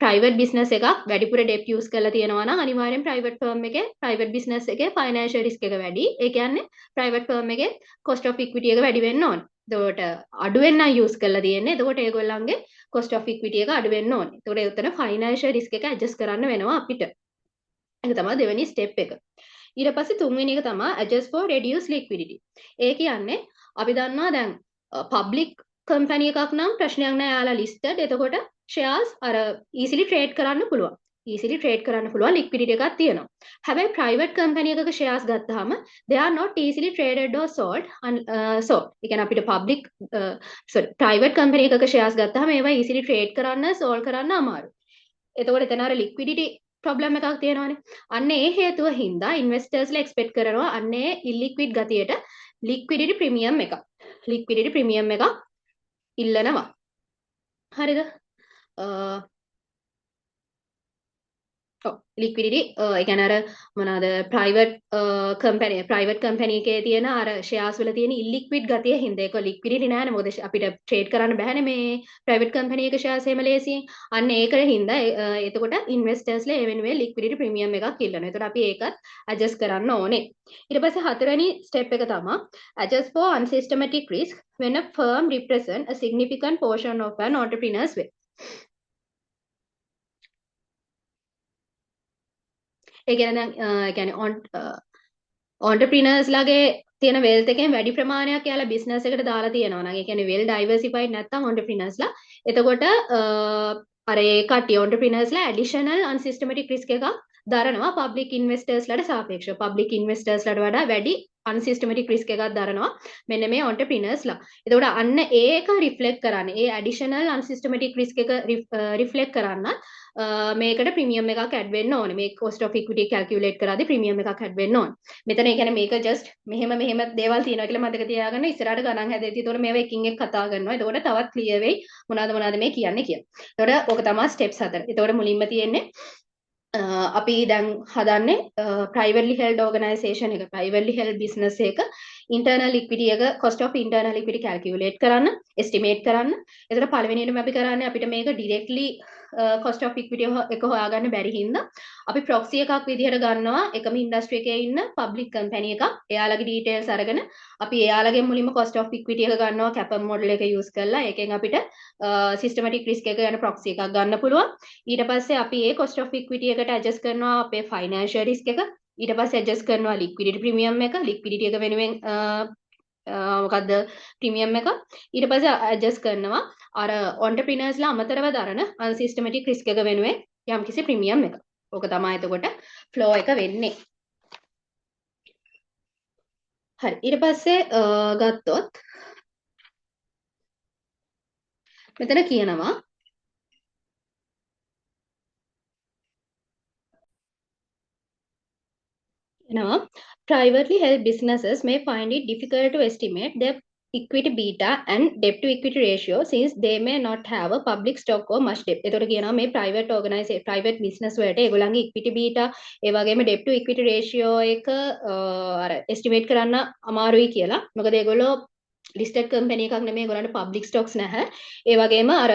private business එකක් වැඩිපුර debt use කරලා තියෙනවා නම් අනිවාර්යෙන් private business එකේ financial risk එක වැඩි. ඒ කියන්නේ private firm එකේ cost of equity එක වැඩි වෙන්න ඕනේ. එතකොට අඩු වෙන්න use කරලා තියෙන්නේ. එතකොට ඒගොල්ලන්ගේ cost of equity එක අඩු වෙන්න ඕනේ. එතකොට එතන financial risk එක adjust කරන්න වෙනවා අපිට. ඒක තමයි දෙවෙනි step එක. ඊට පස්සේ තුන්වෙනි එක තමයි adjust for reduced liquidity. ඒ කියන්නේ අපි දන්නවා දැන් public company එකක් නම් ප්‍රශ්නයක් නෑ යාලා listed. එතකොට shares අර easily trade කරන්න පුළුවන්. liquidity එකක් තියෙනවා. හැබැයි private company එකක shares ගත්තාම they are not easily traded or sold. ඒ කියන්නේ අපිට private company එකක shares ගත්තාම ඒවා easily trade කරන්න sold කරන්න අමාරුයි. එතකොට එතන අර liquidity ප්‍රොබ්ලම් එකක් තියෙනවානේ. අන්න ඒ හේතුව හින්දා ඉන්වෙස්ටර්ස්ලා එක්ස්පෙක්ට් කරනවා අන්න ඒ ඉල්ලික්විඩ් ගතියට ලික්විඩිටි ප්‍රීමියම් එකක්. ලික්විඩිටි ප්‍රීමියම් එකක් ඉල්ලනවා. හරිද? ලික්විඩිටි ඒ කියන්නේ අර මොනවාද ප්‍රයිවට් කම්පැනි එකේ තියෙන අර ෂෙයාර්ස් වල තියෙන ඉල්ලික්විඩ් ගතිය හින්දා ඒක ලික්විඩිටි නෑනේ මොකද අපිට ට්‍රේඩ් කරන්න බෑනේ මේ ප්‍රයිවට් කම්පැනි එක ෂෙයාර්ස් එහෙම ලේසියෙන් අන්න ඒකට හින්දා එතකොට ඉන්වෙස්ටර්ස්ලා ඒ වෙනුවෙන් ලික්විඩිටි ප්‍රීමියම් එකක් ඉල්ලනවා. එතකොට අපි ඒකත් ඇඩ්ජස්ට් කරන්න ඕනේ. ඊට පස්සේ හතරවෙනි ස්ටෙප් එක තමයි adjust for unsystematic risk when a firm represent a significant portion of an entrepreneur's wealth. ඒ කියන්නේ entrepreneurs ලගේ තියෙන wealth එකෙන් වැඩි ප්‍රමාණයක් යාලා business එකට දාලා තියෙනවා නම් ඒ කියන්නේ well diversified නැත්නම් entrepreneurs ලා එතකොට අර ඒ කට්ටිය entrepreneurs ලා additional unsystematic risk එකක් දරනවා public investors ලට සාපේක්ෂව public investors ලට වඩා වැඩි unsystematic risk එකක් දරනවා මෙන්න මේ entrepreneurs ලා. එතකොට අන්න ඒක reflect කරන්නේ ඒ additional unsystematic risk එක reflect කරන්න මේකට ප්‍රීමියම් එකක් ඇඩ් වෙන්න ඕනේ. මේ cost of equity calculate කරාදී ප්‍රීමියම් එකක් ඇඩ් වෙන්න ඕනේ. මෙතන ඒ කියන්නේ මේක just මෙහෙම දේවල් තියෙනවා කියලා මතක තියාගන්න ඉස්සරහට ගණන් හැදෙද්දී ඒතකොට මේවා එකින් එක කතා කරනවා. එතකොට තවත් clear වෙයි මොනවද මේ කියන්නේ කියලා. එතකොට ඕක තමයි steps 4. එතකොට මුලින්ම තියෙන්නේ අපි දැන් හදන්නේ privately held organisation එක privately held business එක internal liquidity එක cost of internal liquidity calculate කරන්න estimate කරන්න. එතකොට පළවෙනියෙන්ම අපි කරන්නේ අපිට මේක directly cost of equity එක හොයාගන්න බැරි හින්දා අපි proxy එකක් විදිහට ගන්නවා එකම industry එකේ ඉන්න public company එකක්. එයාලගේ details අරගෙන අපි එයාලගෙන් මුලින්ම cost of equity එක ගන්නවා CAPM model එක use කරලා. ඒකෙන් අපිට systematic risk එක යන proxy එකක් ගන්න පුළුවන්. ඊට පස්සේ අපි ඒ cost of equity එකට adjust කරනවා අපේ financial risk එක. ඊට පස්සේ adjust කරනවා liquidity premium එක. liquidity එක වෙනුවෙන් මොකද්ද ප්‍රීමියම් එක. ඊට පස්සේ adjust කරනවා අර entrepreneurs ලා අමතරව දරන unsystematic risk එක වෙනුවෙන් යම්කිසි ප්‍රීමියම් එක. ඕක තමයි එතකොට flow එක වෙන්නේ. හරි ඊට පස්සේ ගත්තොත් මෙතන කියනවා privately held businesses may find it difficult to estimate their equity beta and debt to equity ratio since they may not have a public stock or much debt. එතකොට කියනවා මේ private business වලට ඒගොල්ලන්ගේ equity beta ඒ වගේම debt to equity ratio එක අර estimate කරන්න අමාරුයි කියලා. මොකද ඒගොල්ලෝ listed company එකක් නෙමෙයි ඒගොල්ලන්ට public stocks නැහැ. ඒ වගේම අර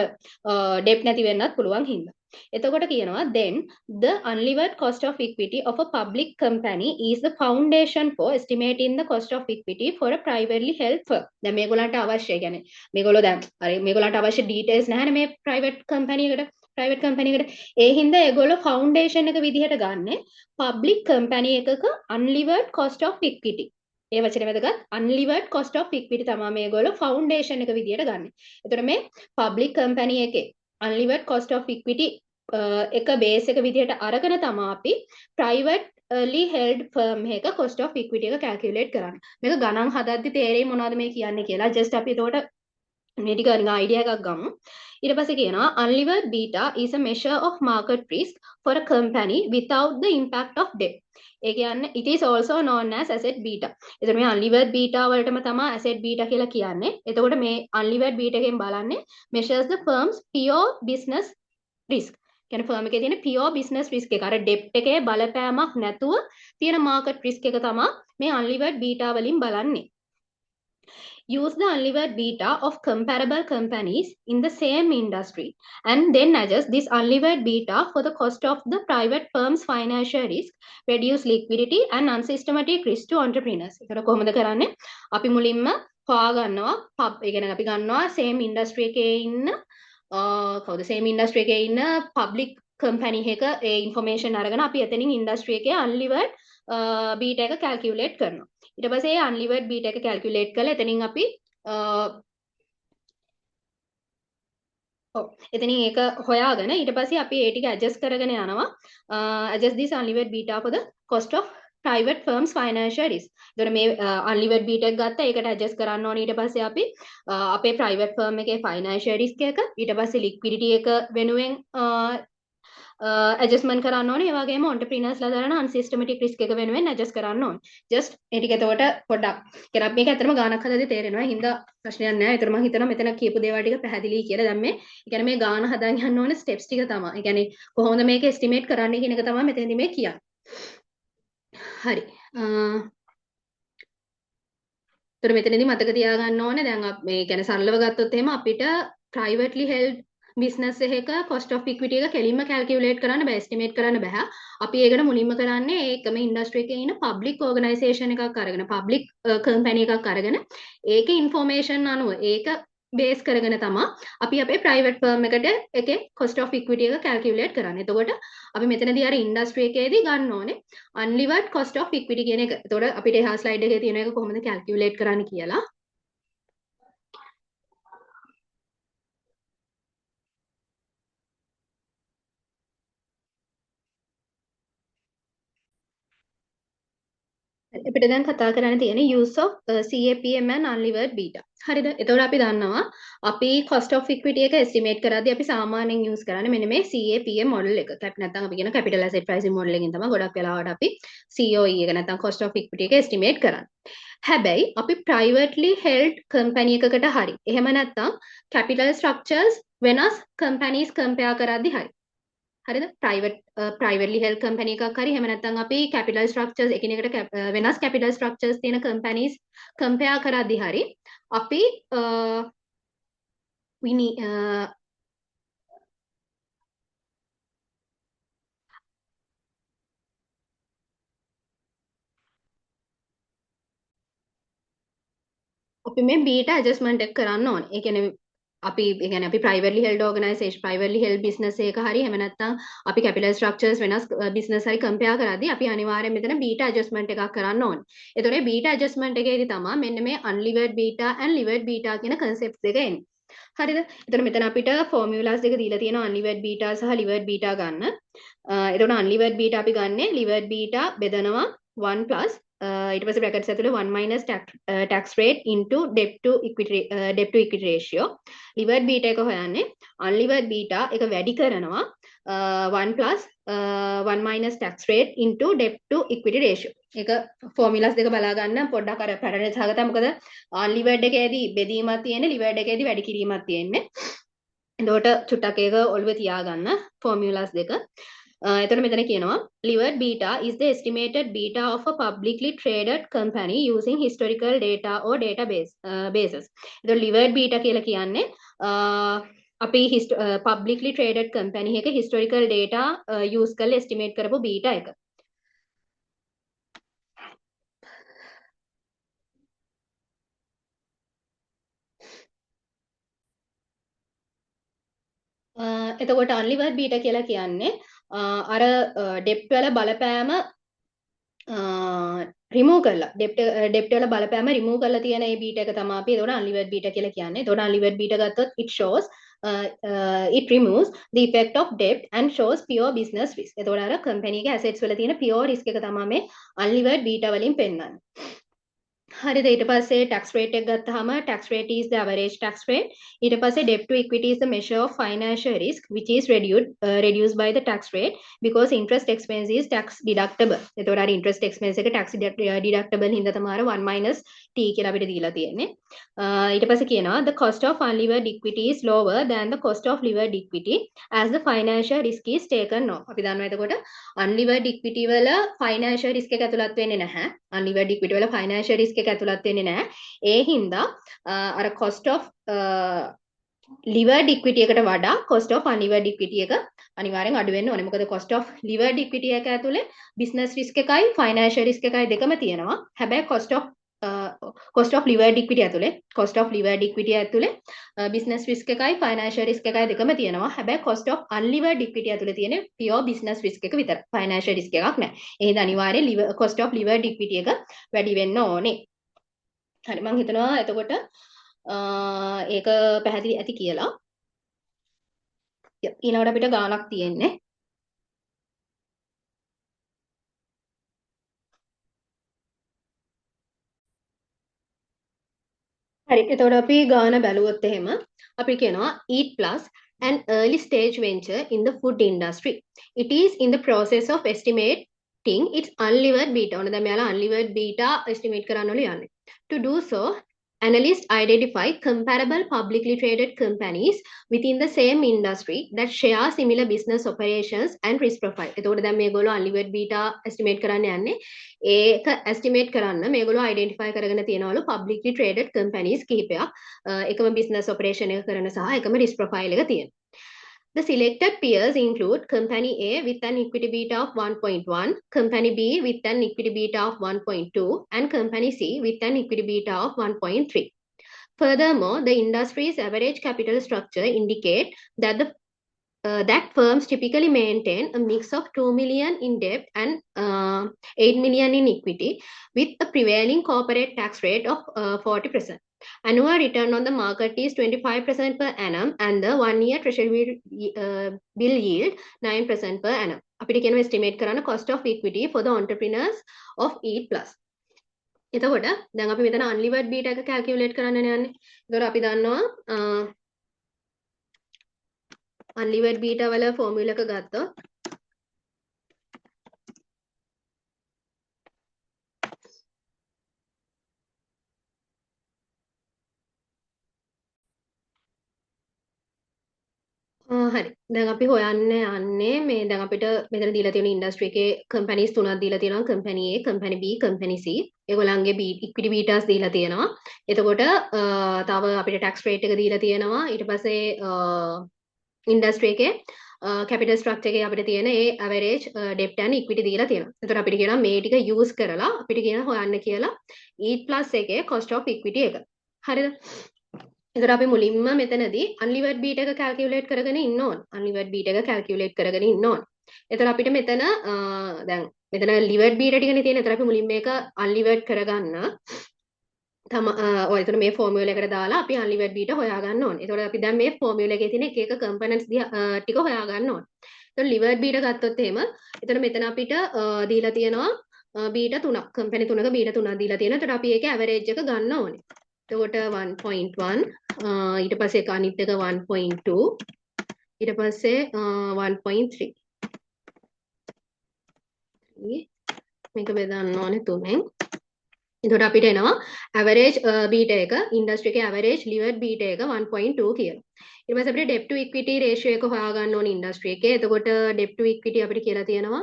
debt නැති වෙන්නත් පුළුවන් හින්දා. එතකොට කියනවා then the unlevered cost of equity of a public company is the foundation for estimating the cost of equity for a privately held firm. දැන් මේගොල්ලන්ට අවශ්‍ය කියන්නේ මේගොල්ලෝ දැන් අර මේගොල්ලන්ට අවශ්‍ය details නැහැනේ මේ private company එකට ඒ හින්දා ඒගොල්ලෝ foundation එක විදිහට ගන්නෙ public company එකක unlevered cost of equity. ඒ වචනේ වැදගත් unlevered cost of equity තමයි මේගොල්ලෝ foundation එක විදිහට ගන්නෙ. එතකොට මේ public company එකේ unlevered cost of equity එක බේස් එක විදිහට අරගෙන තමයි අපි privately held firm එක cost of equity එක calculate කරන්නේ. මේක ගණන් හදද්දි තේරෙයි මොනවද මේ කියන්නේ කියලා. just අපි එතකොට මේ ටික නිකන් idea එකක් ගමු. ඊට පස්සේ කියනවා unlevered beta is a measure of market risk for a company without the impact of debt. ඒ කියන්නේ it is also known as asset beta. එතකොට මේ unlevered beta වලටම තමයි asset beta කියලා කියන්නේ. එතකොට මේ unlevered beta එකෙන් බලන්නේ measures the firm's pure business risk. කියන්නේ ෆර්ම් එකේ තියෙන pure business risk එක. අර debt එකේ බලපෑමක් නැතුව තියෙන market risk එක තමයි මේ unlevered beta වලින් බලන්නේ. Use the unlevered beta of comparable companies in the same industry and then adjust this unlevered beta for the cost of the private firm's financial risk, reduce liquidity and unsystematic risk to entrepreneurs. ඒක කොහොමද කරන්නේ? අපි මුලින්ම හොයාගන්නවා ඒ කියන්නේ අපි ගන්නවා same industry එකේ ඉන්න කවුද same industry එකේ ඉන්න public company එක ඒ information අරගෙන අපි එතනින් industry එකේ unlevered beta එක calculate කරනවා. ඊට පස්සේ ඒ unlevered beta එක calculate කරලා එතනින් අපි එතනින් ඒක හොයාගෙන ඊට පස්සේ අපි ඒ ටික adjust කරගෙන යනවා. adjust this unlevered beta for the cost of private firms financial risk. එතකොට මේ unlevered beta එක ගත්තා ඒකට adjust කරන්න ඕනේ. ඊට පස්සේ අපි අපේ private firm එකේ financial risk එක ඊට පස්සේ liquidity එක වෙනුවෙන් ඇඩ්ජස්ට්මන්ට් කරන්න ඕනේ. ඒ වගේම ඔන්ටර්ප්‍රීනර්ස්ලා දාන අන්සිස්ටමැටික් රිස්ක් එක වෙනුවෙන් ඇඩ්ජස්ට් කරන්න ඕනේ. ජස්ට් ඒ ටික එතකොට පොඩ්ඩක් කියලා මේක ඇත්තටම ගානක් හදද්දී තේරෙනවා. හින්දා ප්‍රශ්නයක් නෑ. ඒතර මම හිතනවා මෙතන කියපු දේවල් ටික පැහැදිලි කියලා. දැන් මේ ඒ කියන්නේ මේ ගාන හදාගෙන යන්න ඕනේ ස්ටෙප්ස් ටික තමයි. ඒ කියන්නේ කොහොමද මේක එස්ටිමේට් කරන්නේ කියන එක තමයි මෙතනදී මේ කියන්නේ. හරි. ඒතර මෙතනදී මතක තියාගන්න ඕනේ දැන් මේ කියන්නේ සරලව ගත්තොත් එහෙම අපිට privately held business එකක cost of equity එක කෙලින්ම calculate කරන්න බෑ estimate කරන්න බෑ. අපි ඒකට මුලින්ම කරන්නේ ඒකම industry එකේ ඉන්න public organisation එකක් අරගෙන public company එකක් අරගෙන ඒකේ information අනුව ඒක බේස් කරගෙන තමයි අපි අපේ private firm එකට එකේ cost of equity එක calculate කරන්නේ. එතකොට අපි මෙතනදී අර industry එකේදී ගන්න ඕනේ unlevered cost of equity කියන එක. එතකොට අපිට එහා slide එකේ තියෙන එක කොහොමද calculate කරන්න කියලා. අපිට දැන් කතා කරන්න තියෙන use of CAPM and unlevered beta. හරිද? එතකොට අපි දන්නවා අපි cost of equity එක estimate කරද්දී අපි සාමාන්‍යයෙන් use කරන්නේ මෙන්න මේ CAPM model එක. නැත්නම් අපි කියන capital asset pricing model එකෙන් තමයි ගොඩක් වෙලාවට අපි COE එක නැත්නම් cost of equity එක estimate කරන්නේ. හැබැයි අපි privately held company එකකට හරි. එහෙම නැත්නම් capital structures වෙනස් companies compare කරද්දී හරි. හරිද privately held company එකක් හරි එහෙම නැත්නම් අපි capital structures එකිනෙකට වෙනස් capital structures තියෙන companies compare කරද්දී හරි අපි අපි මේ beta adjustment එක කරන්න ඕනේ. ඒ කියන්නේ අපි privately held organization privately held business එක හරි එහෙම නැත්නම් අපි capital structures වෙනස් business හරි compare කරද්දී අපි අනිවාර්යයෙන් මෙතන beta adjustment එකක් කරන්න ඕනේ. ඒතකොට මේ beta adjustment එකේදී තමයි මෙන්න මේ unlevered beta and levered beta කියන concepts දෙක එන්නේ. හරිද? එතකොට මෙතන අපිට formulas දෙක දීලා තියෙනවා unlevered beta සහ levered beta ගන්න. එතකොට unlevered beta අපි ගන්නේ levered beta බෙදනවා 1 plus ඊට පස්සේ brackets ඇතුලේ 1 minus tax rate into debt to equity ratio. levered beta එක හොයන්නේ unlevered beta එක වැඩි කරනවා 1 plus 1 minus tax rate into debt to equity ratio. ඒක formulas දෙක බලා ගන්න පොඩ්ඩක් අර pattern එක සහගතයි. මොකද unlevered එකේදී බෙදීමක් තියෙන්නේ levered එකේදී වැඩි කිරීමක් තියෙන්නේ. එතකොට චුට්ටක් ඒක ඔළුවේ තියාගන්න formulas දෙක. එතකොට මෙතන කියනවා levered beta is the estimated beta of a publicly traded company using historical data or database bases. එතකොට levered beta කියලා කියන්නේ අපි publicly traded company එක historical data use කරලා estimate කරපු beta එක. එතකොට unlevered beta කියලා කියන්නේ අර debt වල බලපෑම remove කරලා debt වල බලපෑම remove කරලා තියෙන ඒ බීටා එක තමයි අපි එතකොට unlevered beta කියලා කියන්නේ. එතකොට unlevered beta ගත්තොත් it shows it removes the effect of debt and shows pure business risk. එතකොට අර company එකේ assets වල තියෙන pure risk එක තමයි මේ unlevered beta වලින් පෙන්නන්නේ. හරිද ඊට පස්සේ tax rate එක ගත්තාම tax rate is the average tax rate. ඊට පස්සේ debt to equity is the measure of financial risk which is reduced by the tax rate because interest expense is tax deductible. එතකොට අර interest expense එක tax deductible හින්දා තමයි අර 1 minus t කියලා අපිට දීලා තියෙන්නේ. ඊට පස්සේ කියනවා the cost of unlevered equity is lower than the cost of levered equity as the financial risk is taken off. අපි දන්නවා එතකොට unlevered equity වල financial risk එක ඇතුළත් වෙන්නේ නැහැ. unlevered equity වල financial risk එක ඇතුළත් වෙන්නේ නැහැ. ඒ හින්දා අර cost of levered equity එකට වඩා cost of unlevered equity එක අනිවාර්යෙන් අඩු වෙන්න ඕනේ. මොකද cost of levered equity එක ඇතුලේ business risk එකයි financial risk එකයි දෙකම තියෙනවා. හැබැයි cost of levered equity ඇතුලේ business risk එකයි financial risk එකයි දෙකම තියෙනවා. හැබැයි cost of unlevered equity ඇතුලේ තියෙන pure business risk එක විතරයි. financial risk එකක් නැහැ. ඒ හින්දා අනිවාර්යෙන් cost of levered equity එක වැඩි වෙන්න ඕනේ. හරි මම හිතනවා එතකොට ඒක පැහැදිලි ඇති කියලා. ඊළඟට අපිට ගානක් තියෙන්නේ. හරි එතකොට අපි ගාන බැලුවොත් එහෙම අපි කියනවා eat plus an early stage venture in the food industry. It is in the process of estimating its unlevered beta. ඔන්න දැන් මෙයාලා unlevered beta estimate කරන්නලු යන්නේ. To do so, analysts identify comparable publicly traded companies within the same industry that share similar business operations and risk profile. එතකොට දැන් මේගොල්ලෝ unlevered beta estimate කරන්න යන්නේ. ඒක estimate කරන්න මේගොල්ලෝ identify කරගෙන තියනවලු publicly traded companies කිහිපයක්. එකම business operation එක කරන සහ එකම risk profile එක තියෙන. The selected peers include Company A with an equity beta of 1.1, Company B with an equity beta of 1.2, and Company C with an equity beta of 1.3. Furthermore, the industry's average capital structure indicate that that firms typically maintain a mix of 2 million in debt and 8 million in equity, with a prevailing corporate tax rate of 40%. Annual return on the market is 25% per annum, and the 1-year treasury bill yield 9% per annum. අපිට කියනවා estimate කරන්න cost of equity for the entrepreneurs of EAT plus. එතකොට දැන් අපි මෙතන unlevered beta එක calculate කරන්න යන්නේ. එතකොට අපි දන්නවා unlevered beta වල formula එක ගත්තොත් හරි. දැන් අපි හොයන්න යන්නේ මේ දැන් අපිට මෙතන දීලා තියෙන ඉන්ඩස්ට්‍රි එකේ කම්පැනිස් තුනක් දීලා තියෙනවා. Company A, company B, company C. ඒගොල්ලන්ගේ ඉක්විටි බීටාස් දීලා තියෙනවා. එතකොට තව අපිට ටැක්ස් රේට් එක දීලා තියෙනවා. ඊට පස්සේ ඉන්ඩස්ට්‍රි එකේ කැපිටල් ස්ට්‍රක්චර් එකේ අපිට තියෙන ඒ ඇවරේජ් ඩෙප්ට් ඇන්ඩ් ඉක්විටි දීලා තියෙනවා. එතකොට අපිට කියනවා මේ ටික යූස් කරලා අපිට කියන හොයන්න කියලා EAT+ එකේ cost of equity එක. හරිද? එතකොට අපි මුලින්ම මෙතනදී unlevered beta එක calculate කරගෙන ඉන්න ඕන. unlevered beta එක calculate කරගෙන ඉන්න ඕන. එතකොට අපිට මෙතන දැන් මෙතන levered beta ටිකනේ තියෙන්නේ. එතකොට අපි මුලින් මේක unlevered කරගන්න ඔය එතන මේ formula එකට දාලා අපි unlevered beta හොයා ගන්න ඕනේ. එතකොට අපි දැන් මේ formula එකේ තියෙන එක එක components ටික හොයා ගන්න ඕනේ. එතකොට levered beta ගත්තොත් එහෙම එතන මෙතන අපිට දීලා තියෙනවා beta 3ක්. company 3ක beta 3ක් දීලා තියෙනවා. එතකොට අපි ඒකේ average එක ගන්න ඕනේ. එතකොට 1.1 ඊට පස්සේ එක අනිත් එක 1.2 ඊට පස්සේ 1.3 මේක බෙදන්න ඕනේ 3ෙන්. එතකොට අපිට එනවා average beta එක industry එකේ average levered beta එක 1.2 කියලා. ඊට පස්සේ අපිට debt to equity ratio එක හොයාගන්න ඕනේ industry එකේ. එතකොට debt to equity අපිට කියලා තියෙනවා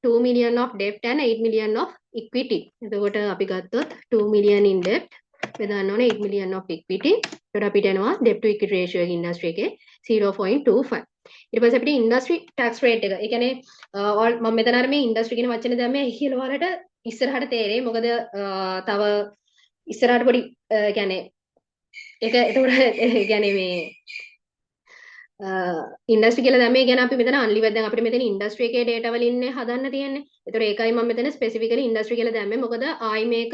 2 million of debt and 8 million of equity. එතකොට අපි ගත්තොත් 2 million in debt බෙදන්න ඕනේ 8 million of equity. එතකොට අපිට එනවා debt to equity ratio එක industry එකේ 0.25. ඊට පස්සේ අපිට industry tax rate එක. ඒ කියන්නේ මම මෙතන අර මේ industry කියන වචනේ දැම්මේ කියලා ඔයාලට ඉස්සරහට තේරෙයි. මොකද තව ඉස්සරහට පොඩි කියන්නේ ඒක එතකොට කියන්නේ මේ ඉන්ඩස්ට්‍රි කියලා දැම්මේ කියන්නේ අපි මෙතන unlevered දැන් අපිට මෙතන ඉන්ඩස්ට්‍රි එකේ data වලින් හදන්න තියෙන්නේ. ඒතකොට ඒකයි මම මෙතන specifically ඉන්ඩස්ට්‍රි කියලා දැම්මේ. මොකද ආයි මේක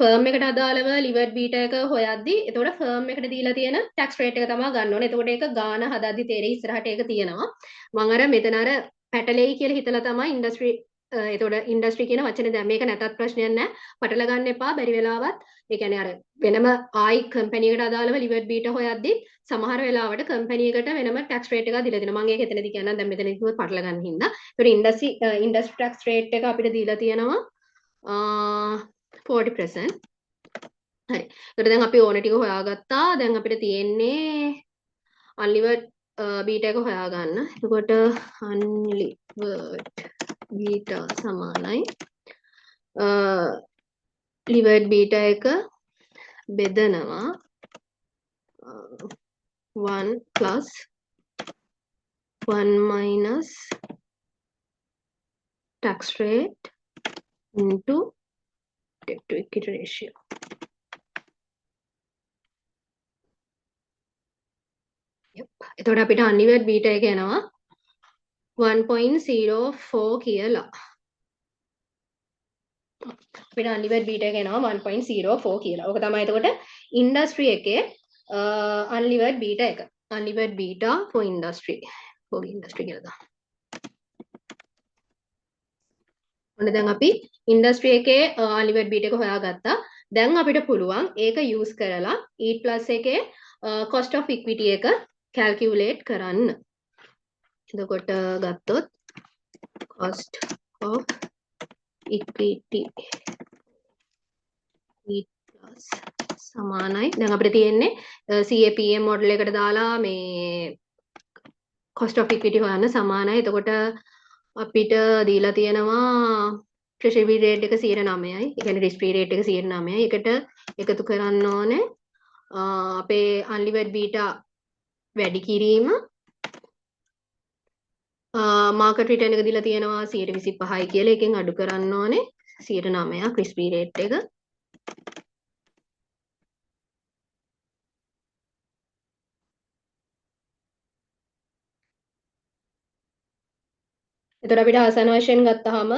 ෆර්ම් එකට අදාළව ලිවර්ඩ් බීටා එක හොයද්දි එතකොට ෆර්ම් එකට දීලා තියෙන ටැක්ස් රේට් එක තමයි ගන්න ඕනේ. එතකොට ඒක ගාන හදද්දි තේරෙයි ඉස්සරහට ඒක තියෙනවා. මම අර මෙතන අර පැටලෙයි කියලා හිතලා තමයි ඉන්ඩස්ට්‍රි එතකොට ඉන්ඩස්ට්‍රි කියන වචනේ දැන් මේක නැතත් ප්‍රශ්නයක් නැහැ. පටල ගන්න එපා. බැරි වෙලාවත් ඒ කියන්නේ අර වෙනම ආයි කම්පැනි එකට අදාළව ලිවර්ඩ් බීටා හොයද්දි සමහර වෙලාවට කම්පැනි එකට වෙනම ටැක්ස් රේට් එකක් දීලා දෙනවා. මම ඒක එතනදී කියන්නම්. දැන් මෙතනදී කිව්වොත් පටල ගන්න හින්දා. ඒතකොට ඉන්ඩස්ට්‍රි ටැක්ස් රේට් එක අපිට දීලා තියෙනවා 40%. හරි. ඒකට දැන් අපි ඕන ටික හොයාගත්තා. දැන් අපිට තියෙන්නේ unlevered beta එක හොයාගන්න. එතකොට unlevered beta සමානයි levered beta එක බෙදනවා 1 plus 1 minus tax rate into debt to equity ratio. එතකොට අපිට unlevered beta එක එනවා 1.04 කියලා. අපිට unlevered beta එක එනවා 1.04 කියලා. ඕක තමයි එතකොට industry එකේ unlevered beta එක. unlevered beta for industry. for industry කියලා දාන්න. ඔන්න දැන් අපි ඉන්ඩස්ට්‍රි එකේ unlevered beta එක හොයාගත්තා. දැන් අපිට පුළුවන් ඒක යූස් කරලා EAT+ එකේ cost of equity එක calculate කරන්න. එතකොට ගත්තොත් cost of equity plus සමානයි. දැන් අපිට තියෙන්නේ CAPM model එකට දාලා මේ cost of equity හොයන්න සමානයි. එතකොට අපිට දීලා තියෙනවා treasury rate එක 9%යි. ඒ කියන්නේ risk free rate එක 9%යි. එකට එකතු කරන්න ඕනේ අපේ unlevered beta වැඩි කිරීම මාකට් රිටර්න් එක දීලා තියෙනවා 25යි කියලා. එකෙන් අඩු කරන්න ඕනේ 9%ක් risk free rate එක. එතකොට අපිට ආසන වශයෙන් ගත්තාම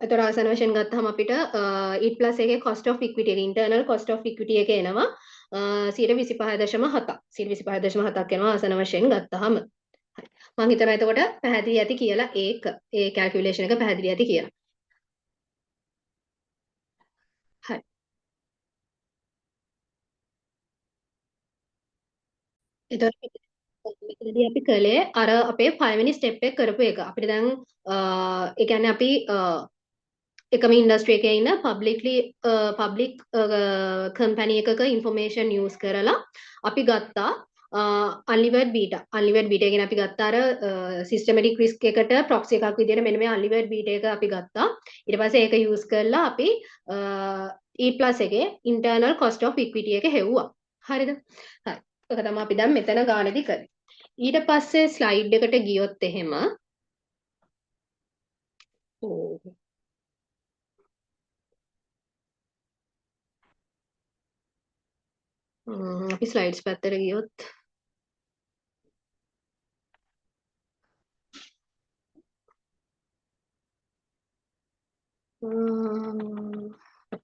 එතකොට ආසන වශයෙන් ගත්තාම අපිට ඊට ප්ලස් එකේ cost of equity එක internal cost of equity එක එනවා 25.7ක් 25.7ක් එනවා ආසන වශයෙන් ගත්තාම. හරි. මම හිතනවා එතකොට පැහැදිලි ඇති කියලා ඒ කැල්කියුලේෂන් එක පැහැදිලි ඇති කියලා. හරි. එතකොට මෙතනදී අපි කළේ අර අපේ 5 වෙනි ස්ටෙප් එක කරපු එක. අපිට දැන් ඒ කියන්නේ අපි එකම ඉන්ඩස්ට්‍රි එකේ ඉන්න පබ්ලික් කම්පැනි එකක ඉන්ෆර්මේෂන් යූස් කරලා අපි ගත්තා අන්ලිවර්ඩ් බීටා. අන්ලිවර්ඩ් බීටා කියන අපි ගත්තා අර සිස්ටමැටික් රිස්ක් එකට ප්‍රොක්සි එකක් විදිහට මෙන්න මේ අන්ලිවර්ඩ් බීටා එක අපි ගත්තා. ඊට පස්සේ ඒක යූස් කරලා අපි E+ එකේ ඉන්ටර්නල් කොස්ට් ඔෆ් ඉක්විටි එක හෙව්වා. හරිද? හරි. ඒක තමයි අපි දැන් මෙතන ගානේදී කරේ. ඊට පස්සේ ස්ලයිඩ් එකට ගියොත් එහෙම අපි ස්ලයිඩ්ස් පැත්තට ගියොත්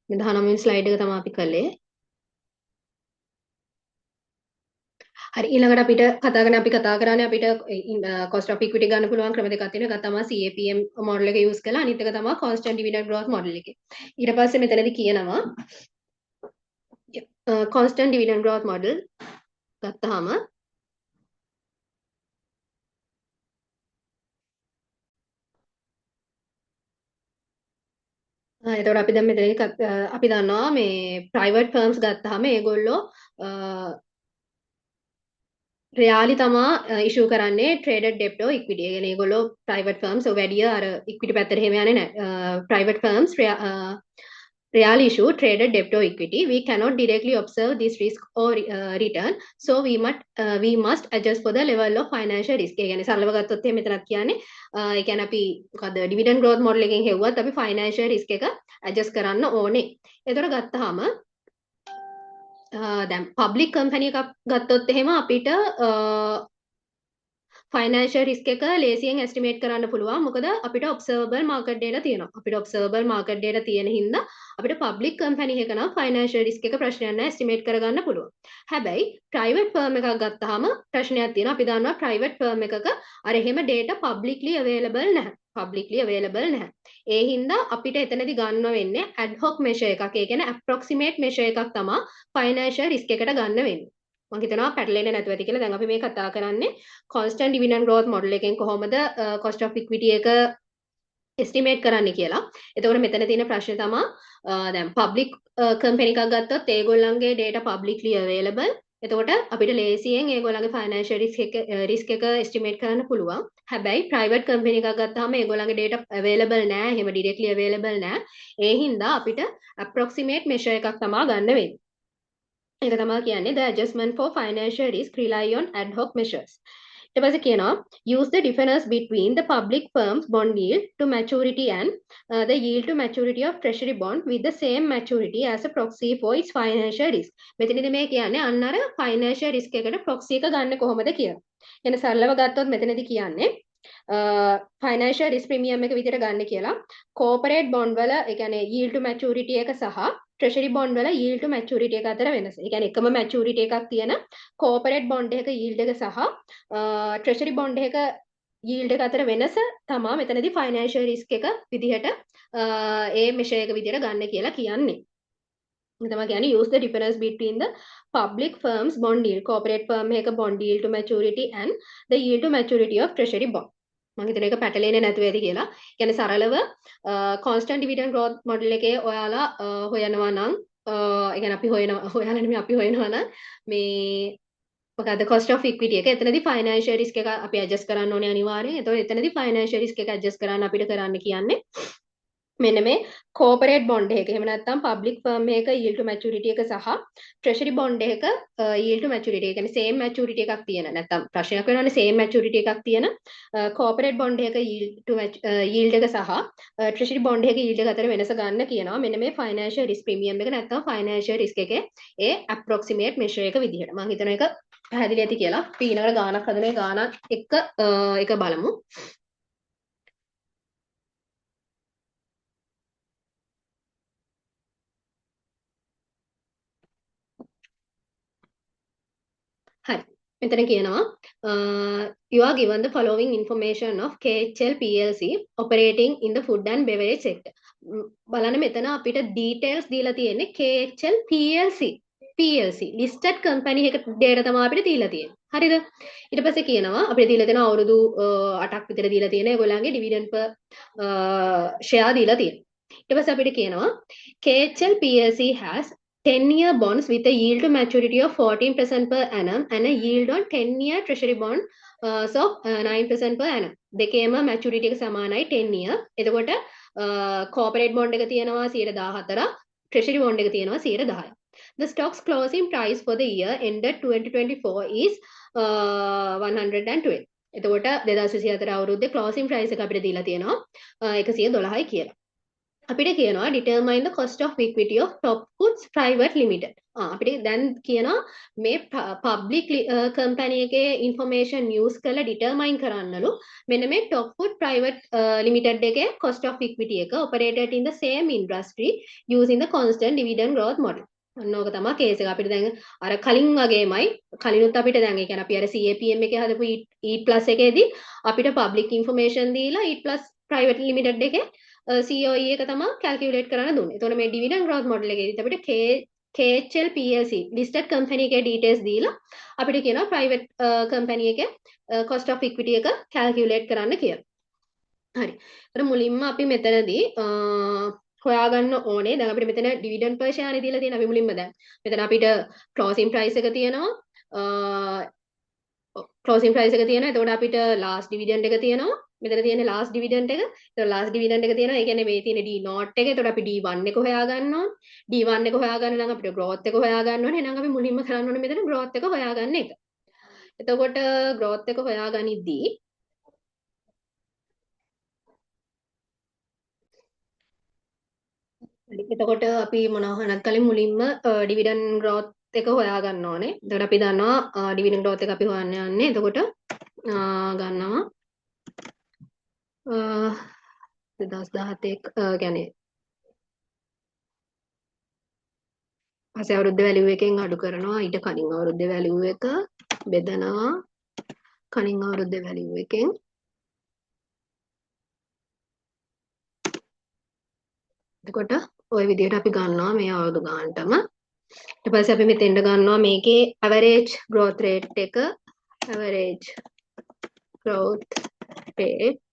මේ 19 වෙනි ස්ලයිඩ් එක තමයි අපි කළේ. හරි ඊළඟට අපිට අපි කතා කරන්නේ අපිට cost of equity ගන්න පුළුවන් ක්‍රම දෙකක් තියෙනවා. එකක් තමයි CAPM model එක use කරලා අනිත් එක තමයි constant dividend growth model එක. ඊට පස්සේ මෙතනදී කියනවා constant dividend growth model ගත්තාම එතකොට අපි දැන් මෙතනදී අපි දන්නවා මේ private firms ගත්තාම ඒගොල්ලෝ රෙයාලි තමා ඉෂුව කරන්නේ traded debt or equity. ඒ කියන්නේ ඒගොල්ලෝ private firms වැඩිය අර equity පැත්තට එහෙම යන්නේ නැහැ. Private firms real issue traded debt or equity. We cannot directly observe this risk or return. So we must adjust for the level of financial risk. ඒ කියන්නේ සරලව ගත්තොත් එහෙම මෙතනත් කියන්නේ ඒ කියන්නේ අපි මොකද dividend growth model එකෙන් හෙව්වත් අපි financial risk එක adjust කරන්න ඕනේ. එතකොට ගත්තාම දැන් පබ්ලික් කම්පැනි එකක් ගත්තොත් එහෙම අපිට ෆයිනෑන්ෂල් රිස්ක් එක ලේසියෙන් එස්ටිමේට් කරන්න පුළුවන්. මොකද අපිට ඔබ්සර්වබල් මාකට් ඩේටා තියෙනවා. අපිට ඔබ්සර්වබල් මාකට් ඩේටා තියෙන හින්දා අපිට පබ්ලික් කම්පැනි එකක නම් ෆයිනෑන්ෂල් රිස්ක් එක ප්‍රශ්නයක් නැහැ එස්ටිමේට් කරගන්න පුළුවන්. හැබැයි ප්‍රයිවට් ෆර්ම් එකක් ගත්තාම ප්‍රශ්නයක් තියෙනවා. අපි දන්නවා ප්‍රයිවට් ෆර්ම් එකක අර එහෙම ඩේටා පබ්ලික්ලි අවේලබල් නැහැ. ඒ හින්දා අපිට එතනදී ගන්න වෙන්නේ ඇඩ්හොක් මෙෂර් එකක්. ඒ කියන්නේ ඇප්‍රොක්සිමේට් මෙෂර් එකක් තමයි ෆයිනෑන්ෂල් රිස්ක් එකට ගන්න වෙන්නේ. මම හිතනවා පැටලෙන්නේ නැතුව ඇති කියලා. දැන් අපි මේ කතා කරන්නේ constant dividend growth model එකෙන් කොහොමද cost of equity එක estimate කරන්නේ කියලා. එතකොට මෙතන තියෙන ප්‍රශ්නේ තමයි දැන් public company එකක් ගත්තොත් ඒගොල්ලන්ගේ data publicly available. එතකොට අපිට ලේසියෙන් ඒගොල්ලන්ගේ financial risk එක estimate කරන්න පුළුවන්. හැබැයි private company එකක් ගත්තාම ඒගොල්ලන්ගේ data available නෑ. එහෙම directly available නෑ. ඒ හින්දා අපිට approximate measure එකක් තමයි ගන්න වෙන්නේ. ඒක තමයි කියන්නේ the adjustment for financial risk rely on ad hoc measures. ඊට පස්සේ කියනවා use the difference between the public firms bond yield to maturity and the yield to maturity of treasury bond with the same maturity as a proxy for its financial risk. මෙතනදී මේ කියන්නේ අන්න අර financial risk එකට proxy එක ගන්න කොහොමද කියලා. එන සරලව ගත්තොත් මෙතනදී කියන්නේ financial risk premium එක විදිහට ගන්න කියලා corporate bond වල ඒ කියන්නේ yield to maturity එක සහ treasury bond වල yield to maturity එක අතර වෙනස. ඒ කියන්නේ එකම maturity එකක් තියෙන corporate bond එකක yield එක සහ treasury bond එකක yield එක අතර වෙනස තමයි මෙතනදී financial risk එක විදිහට ඒ measure එක විදිහට ගන්න කියලා කියන්නේ. තමයි කියන්නේ use the difference between the public firms bond yield corporate firm එක bond yield to maturity and the yield to maturity of treasury bond මම හිතන එක පැටලෙන්නේ නැතුව ඇති කියලා. කියන්නේ සරලව constant dividend growth model එකේ ඔයාලා හොයනවා නම් ඒ කියන්නේ අපි හොයනවා නෙමෙයි අපි හොයනවා නම් මේ මොකද cost of equity එක එතනදී financial risk එක අපි adjust කරන්න ඕනේ අනිවාර්යෙන්. එතකොට එතනදී financial risk එක adjust කරන්න අපිට කරන්න කියන්නේ මෙන්න මේ corporate bond එක. එහෙම නැත්නම් public firm එකක yield to maturity එක සහ treasury bond එකක yield to maturity. ඒ කියන්නේ same maturity එකක් තියෙන. නැත්නම් ප්‍රශ්නයක් වෙනවානේ same maturity එකක් තියෙන corporate bond එකක yield එක සහ treasury bond එකක yield එක අතර වෙනස ගන්න කියනවා. මෙන්න මේ financial risk premium එක නැත්නම් financial risk එකේ ඒ approximate measure එක විදිහට. මම හිතන එක පැහැදිලි ඇති කියලා. අපි ඊළඟට ගානක් හදන ඒ ගානක් එක්ක එක බලමු. හරි. මෙතන කියනවා you are given the following information of KHL PLC operating in the food and beverage sector. බලන්න මෙතන අපිට details දීලා තියෙන්නේ KHL PLC listed company එක data තමයි අපිට දීලා තියෙන්නේ. හරිද? ඊට පස්සේ කියනවා අපිට දීලා තියෙන අවුරුදු 8ක් විතර දීලා තියෙන ඒගොල්ලන්ගේ dividend per share දීලා තියෙනවා. ඊට පස්සේ අපිට කියනවා KHL PLC has 10-year bonds with a yield to maturity of 14% per annum and a yield on 10-year treasury bond of 9% per annum. දෙකේම maturity එක සමානයි 10 year. එතකොට corporate bond එක තියෙනවා 114ක්, treasury bond එක තියෙනවා 110ක්. The stock's closing price for the year ended 2024 is 112. එතකොට 2024 අවුරුද්දේ closing price එක අපිට දීලා තියෙනවා 112යි කියලා. අපිට කියනවා determine the cost of equity of Topfoods Private Limited. අපිට දැන් කියනවා මේ public company එකේ information use කරලා determine කරන්නලු මෙන්න මේ Topfood Private Limited එකේ cost of equity එක operated in the same industry using the constant dividend growth model. ඔන්නෝක තමයි කේස් එක. අපිට දැන් අර කලින් වගේමයි කලිනුත් අපිට දැන් ඒ කියන්නේ අපි අර CAPM එකේ හදපු E+ එකේදී අපිට public information දීලා E+ private limited එකේ COE එක තමයි calculate කරන්න දුන්නේ. එතකොට මේ dividend growth model එකේදීත් අපිට KHL PLC listed company එකේ details දීලා අපිට කියනවා private company එකේ cost of equity එක calculate කරන්න කියලා. හරි. ඒතර මුලින්ම අපි මෙතනදී හොයාගන්න ඕනේ. දැන් අපිට මෙතන dividend per share නේ දීලා තියෙන. අපි මුලින්ම දැන් මෙතන අපිට closing price එක තියෙනවා. closing price එක තියෙනවා. එතකොට අපිට last dividend එක තියෙනවා. මෙතන තියෙන last dividend එක. එතකොට last dividend එක තියෙනවා. ඒ කියන්නේ මේ තියෙන D naught එක. එතකොට අපි D1 එක හොයාගන්න ඕනේ. D1 එක හොයාගන්න නම් අපිට growth එක හොයාගන්න ඕනේ. එහෙනම් අපි මුලින්ම කරන්න ඕනේ මෙතන growth එක හොයාගන්න එක. එතකොට growth එක හොයාගනිද්දී එතකොට අපි මොනවා හොයනත් කලින් මුලින්ම dividend growth එක හොයාගන්න ඕනේ. එතකොට අපි දන්නවා dividend growth එක අපි හොයන්න යන්නේ. එතකොට ගන්නවා 2017 කියන්නේ පස්සේ අවුරුද්ද වැලියු එකෙන් අඩු කරනවා ඊට කලින් අවුරුද්දේ වැලියු එක බෙදනවා කලින් අවුරුද්දේ වැලියු එකෙන් එතකොට ওই විදිහට අපි ගන්නවා මේ අවුරුදු ගානටම ඊට පස්සේ අපි මෙතෙන්ට ගන්නවා මේකේ average growth rate එක average growth rate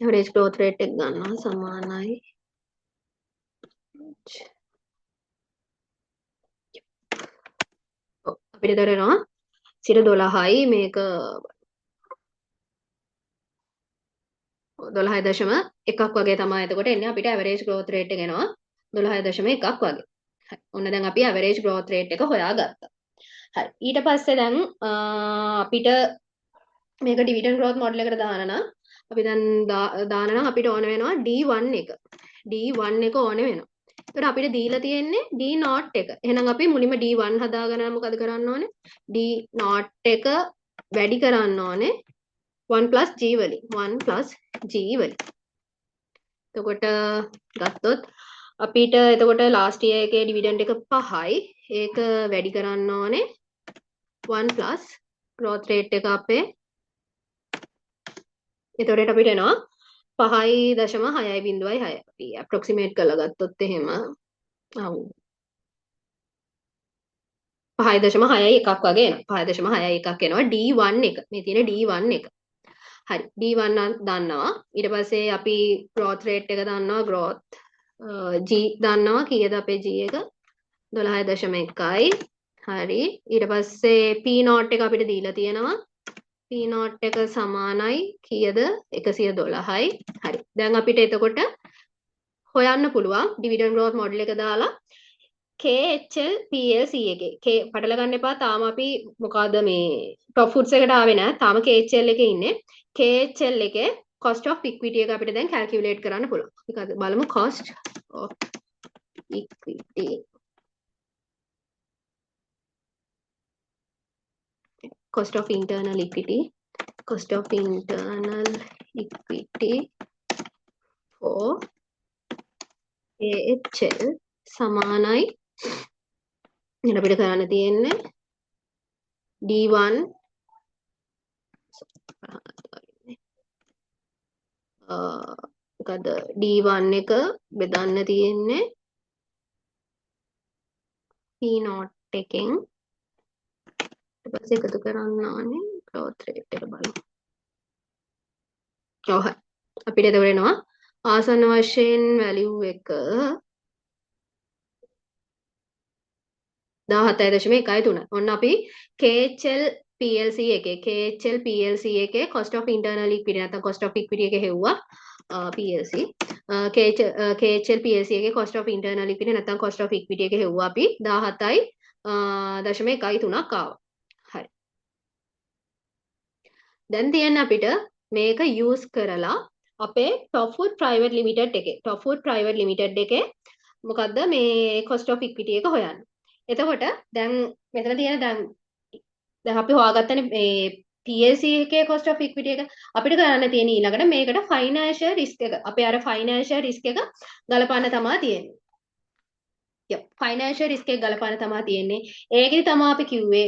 average growth rate එක ගන්නවා සමානයි අපිට දරනවා 12යි මේක 12.1ක් වගේ තමයි එතකොට එන්නේ අපිට average growth rate එක එනවා 12.1ක් වගේ. හරි. ඔන්න දැන් අපි average growth rate එක හොයාගත්තා. හරි. ඊට පස්සේ දැන් අපිට මේක dividend growth model එකට දාන නම් අපි දැන් දාන නම් අපිට ඕන වෙනවා D1 එක. D1 එක ඕන වෙනවා. ඒකට අපිට දීලා තියෙන්නේ D0 එක. එහෙනම් අපි මුලින්ම D1 හදාගෙන මොකද කරන්න ඕනේ? D0 එක වැඩි කරන්න ඕනේ 1 plus G වලින් 1 plus G වලින්. එතකොට ගත්තොත් අපිට එතකොට last year එකේ dividend එක 5යි. ඒක වැඩි කරන්න ඕනේ 1 plus growth rate එක අපේ එතකොට අපිට එනවා 5.6.6 අපි approximate කරලා ගත්තොත් එහෙම 5.6 වගේ එනවා 5.6 එනවා D1 එක මේ තියෙන D1 එක හරි D1 දන්නවා ඊට පස්සේ අපි growth rate එක දන්නවා growth G දන්නවා කීයද අපේ G එක 12.1යි හරි ඊට පස්සේ P naught එක අපිට දීලා තියෙනවා P naught එක සමානයි කීයද 112යි හරි දැන් අපිට එතකොට හොයන්න පුළුවන් dividend growth model එක දාලා KHL PLC එකේ K පටල ගන්න එපා තාම අපි මොකද මේ top foods එකට ආවේ නැහැ තාම KHL එකේ ඉන්නේ KHL එකේ cost of equity එක අපිට දැන් calculate කරන්න පුළුවන් අපි බලමු cost of equity cost of internal equity for KHL සමානයි එන අපිට කරන්න තියෙන්නේ D1 මොකද D1 එක බෙදන්න තියෙන්නේ P naught එකෙන් ඊට පස්සේ එකතු කරන්න ඕනේ growth rate එක බලමු. ඔව් හරි. අපිට එතකොට එනවා ආසන්න වශයෙන් value එක 17.13. ඔන්න අපි KHL PLC එකේ cost of internal equity නැත්නම් cost of equity එක හෙව්වා PLC KHL PLC එකේ cost of internal equity නැත්නම් cost of equity එක හෙව්වා අපි 17.13ක් ආවා. හරි. දැන් තියෙන අපිට මේක use කරලා අපේ Top Food Private Limited එකේ මොකද්ද මේ cost of equity එක හොයන්න. එතකොට දැන් මෙතන තියෙන දැන් අපි හොයාගත්තනේ මේ PLC එකේ cost of equity එක අපිට කරන්න තියෙන ඊළඟට මේකට financial risk එක අපි අර financial risk එක ගලපන්න තමයි තියෙන්නේ. financial risk එක ගලපන්න තමයි තියෙන්නේ. ඒකෙදි තමයි අපි කිව්වේ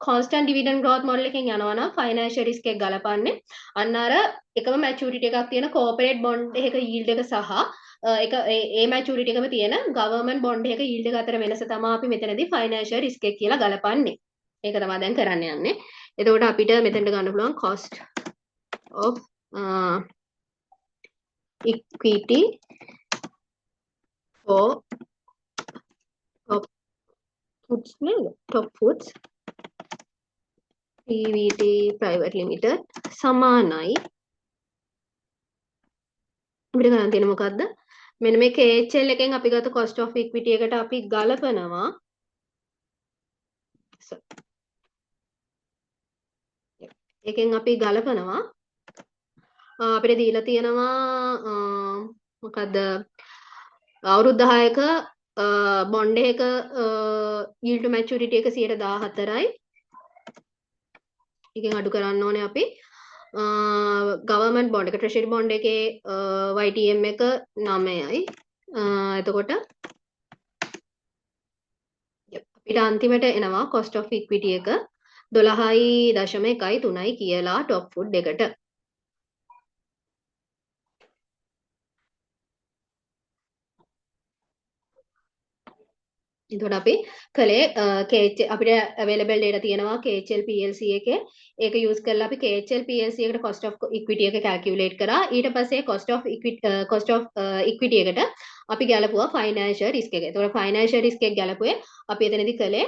constant dividend growth model එකෙන් යනවා නම් financial risk එක ගලපන්නේ අන්න අර එකම maturity එකක් තියෙන corporate bond එකක yield එක සහ ඒක ඒ maturity එකම තියෙන government bond එකක yield එක අතර වෙනස තමයි අපි මෙතනදී financial risk එක කියලා ගලපන්නේ. ඒක තමයි දැන් කරන්න යන්නේ. එතකොට අපිට මෙතනට ගන්න පුළුවන් cost of equity for top foods PVT private limited සමානයි අපිට ගන්න තියෙන මොකද්ද මෙන්න මේ KHL එකෙන් අපි ගත්ත cost of equity එකට අපි ගලපනවා එකෙන් අපි ගලපනවා අපිට දීලා තියෙනවා මොකද්ද අවුරුදු 10ක බොන්ඩ් එකක yield to maturity එක 14%යි එකෙන් අඩු කරන්න ඕනේ අපි government bond එක treasury bond එකේ YTM එක 9යි එතකොට අපිට අන්තිමට එනවා cost of equity එක 12.13යි කියලා top food එකට එතකොට අපි කලේ අපිට available data තියෙනවා KHL PLC එකේ ඒක use කරලා අපි KHL PLC එකට cost of equity එක calculate කරා ඊට පස්සේ cost of equity එකට අපි ගැලපුවා financial risk එක. එතකොට financial risk එක ගැලපුවේ අපි එතනදී කලේ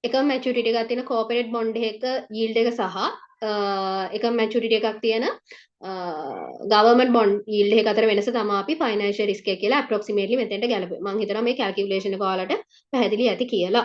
එකම maturity එකක් තියෙන corporate bond එකක yield එක සහ එකම maturity එකක් තියෙන government bond yield එක අතර වෙනස තමයි අපි financial risk එක කියලා approximately මෙතෙන්ට ගැලපුවේ. මම හිතනවා මේ calculation එක ඔයාලට පැහැදිලි ඇති කියලා.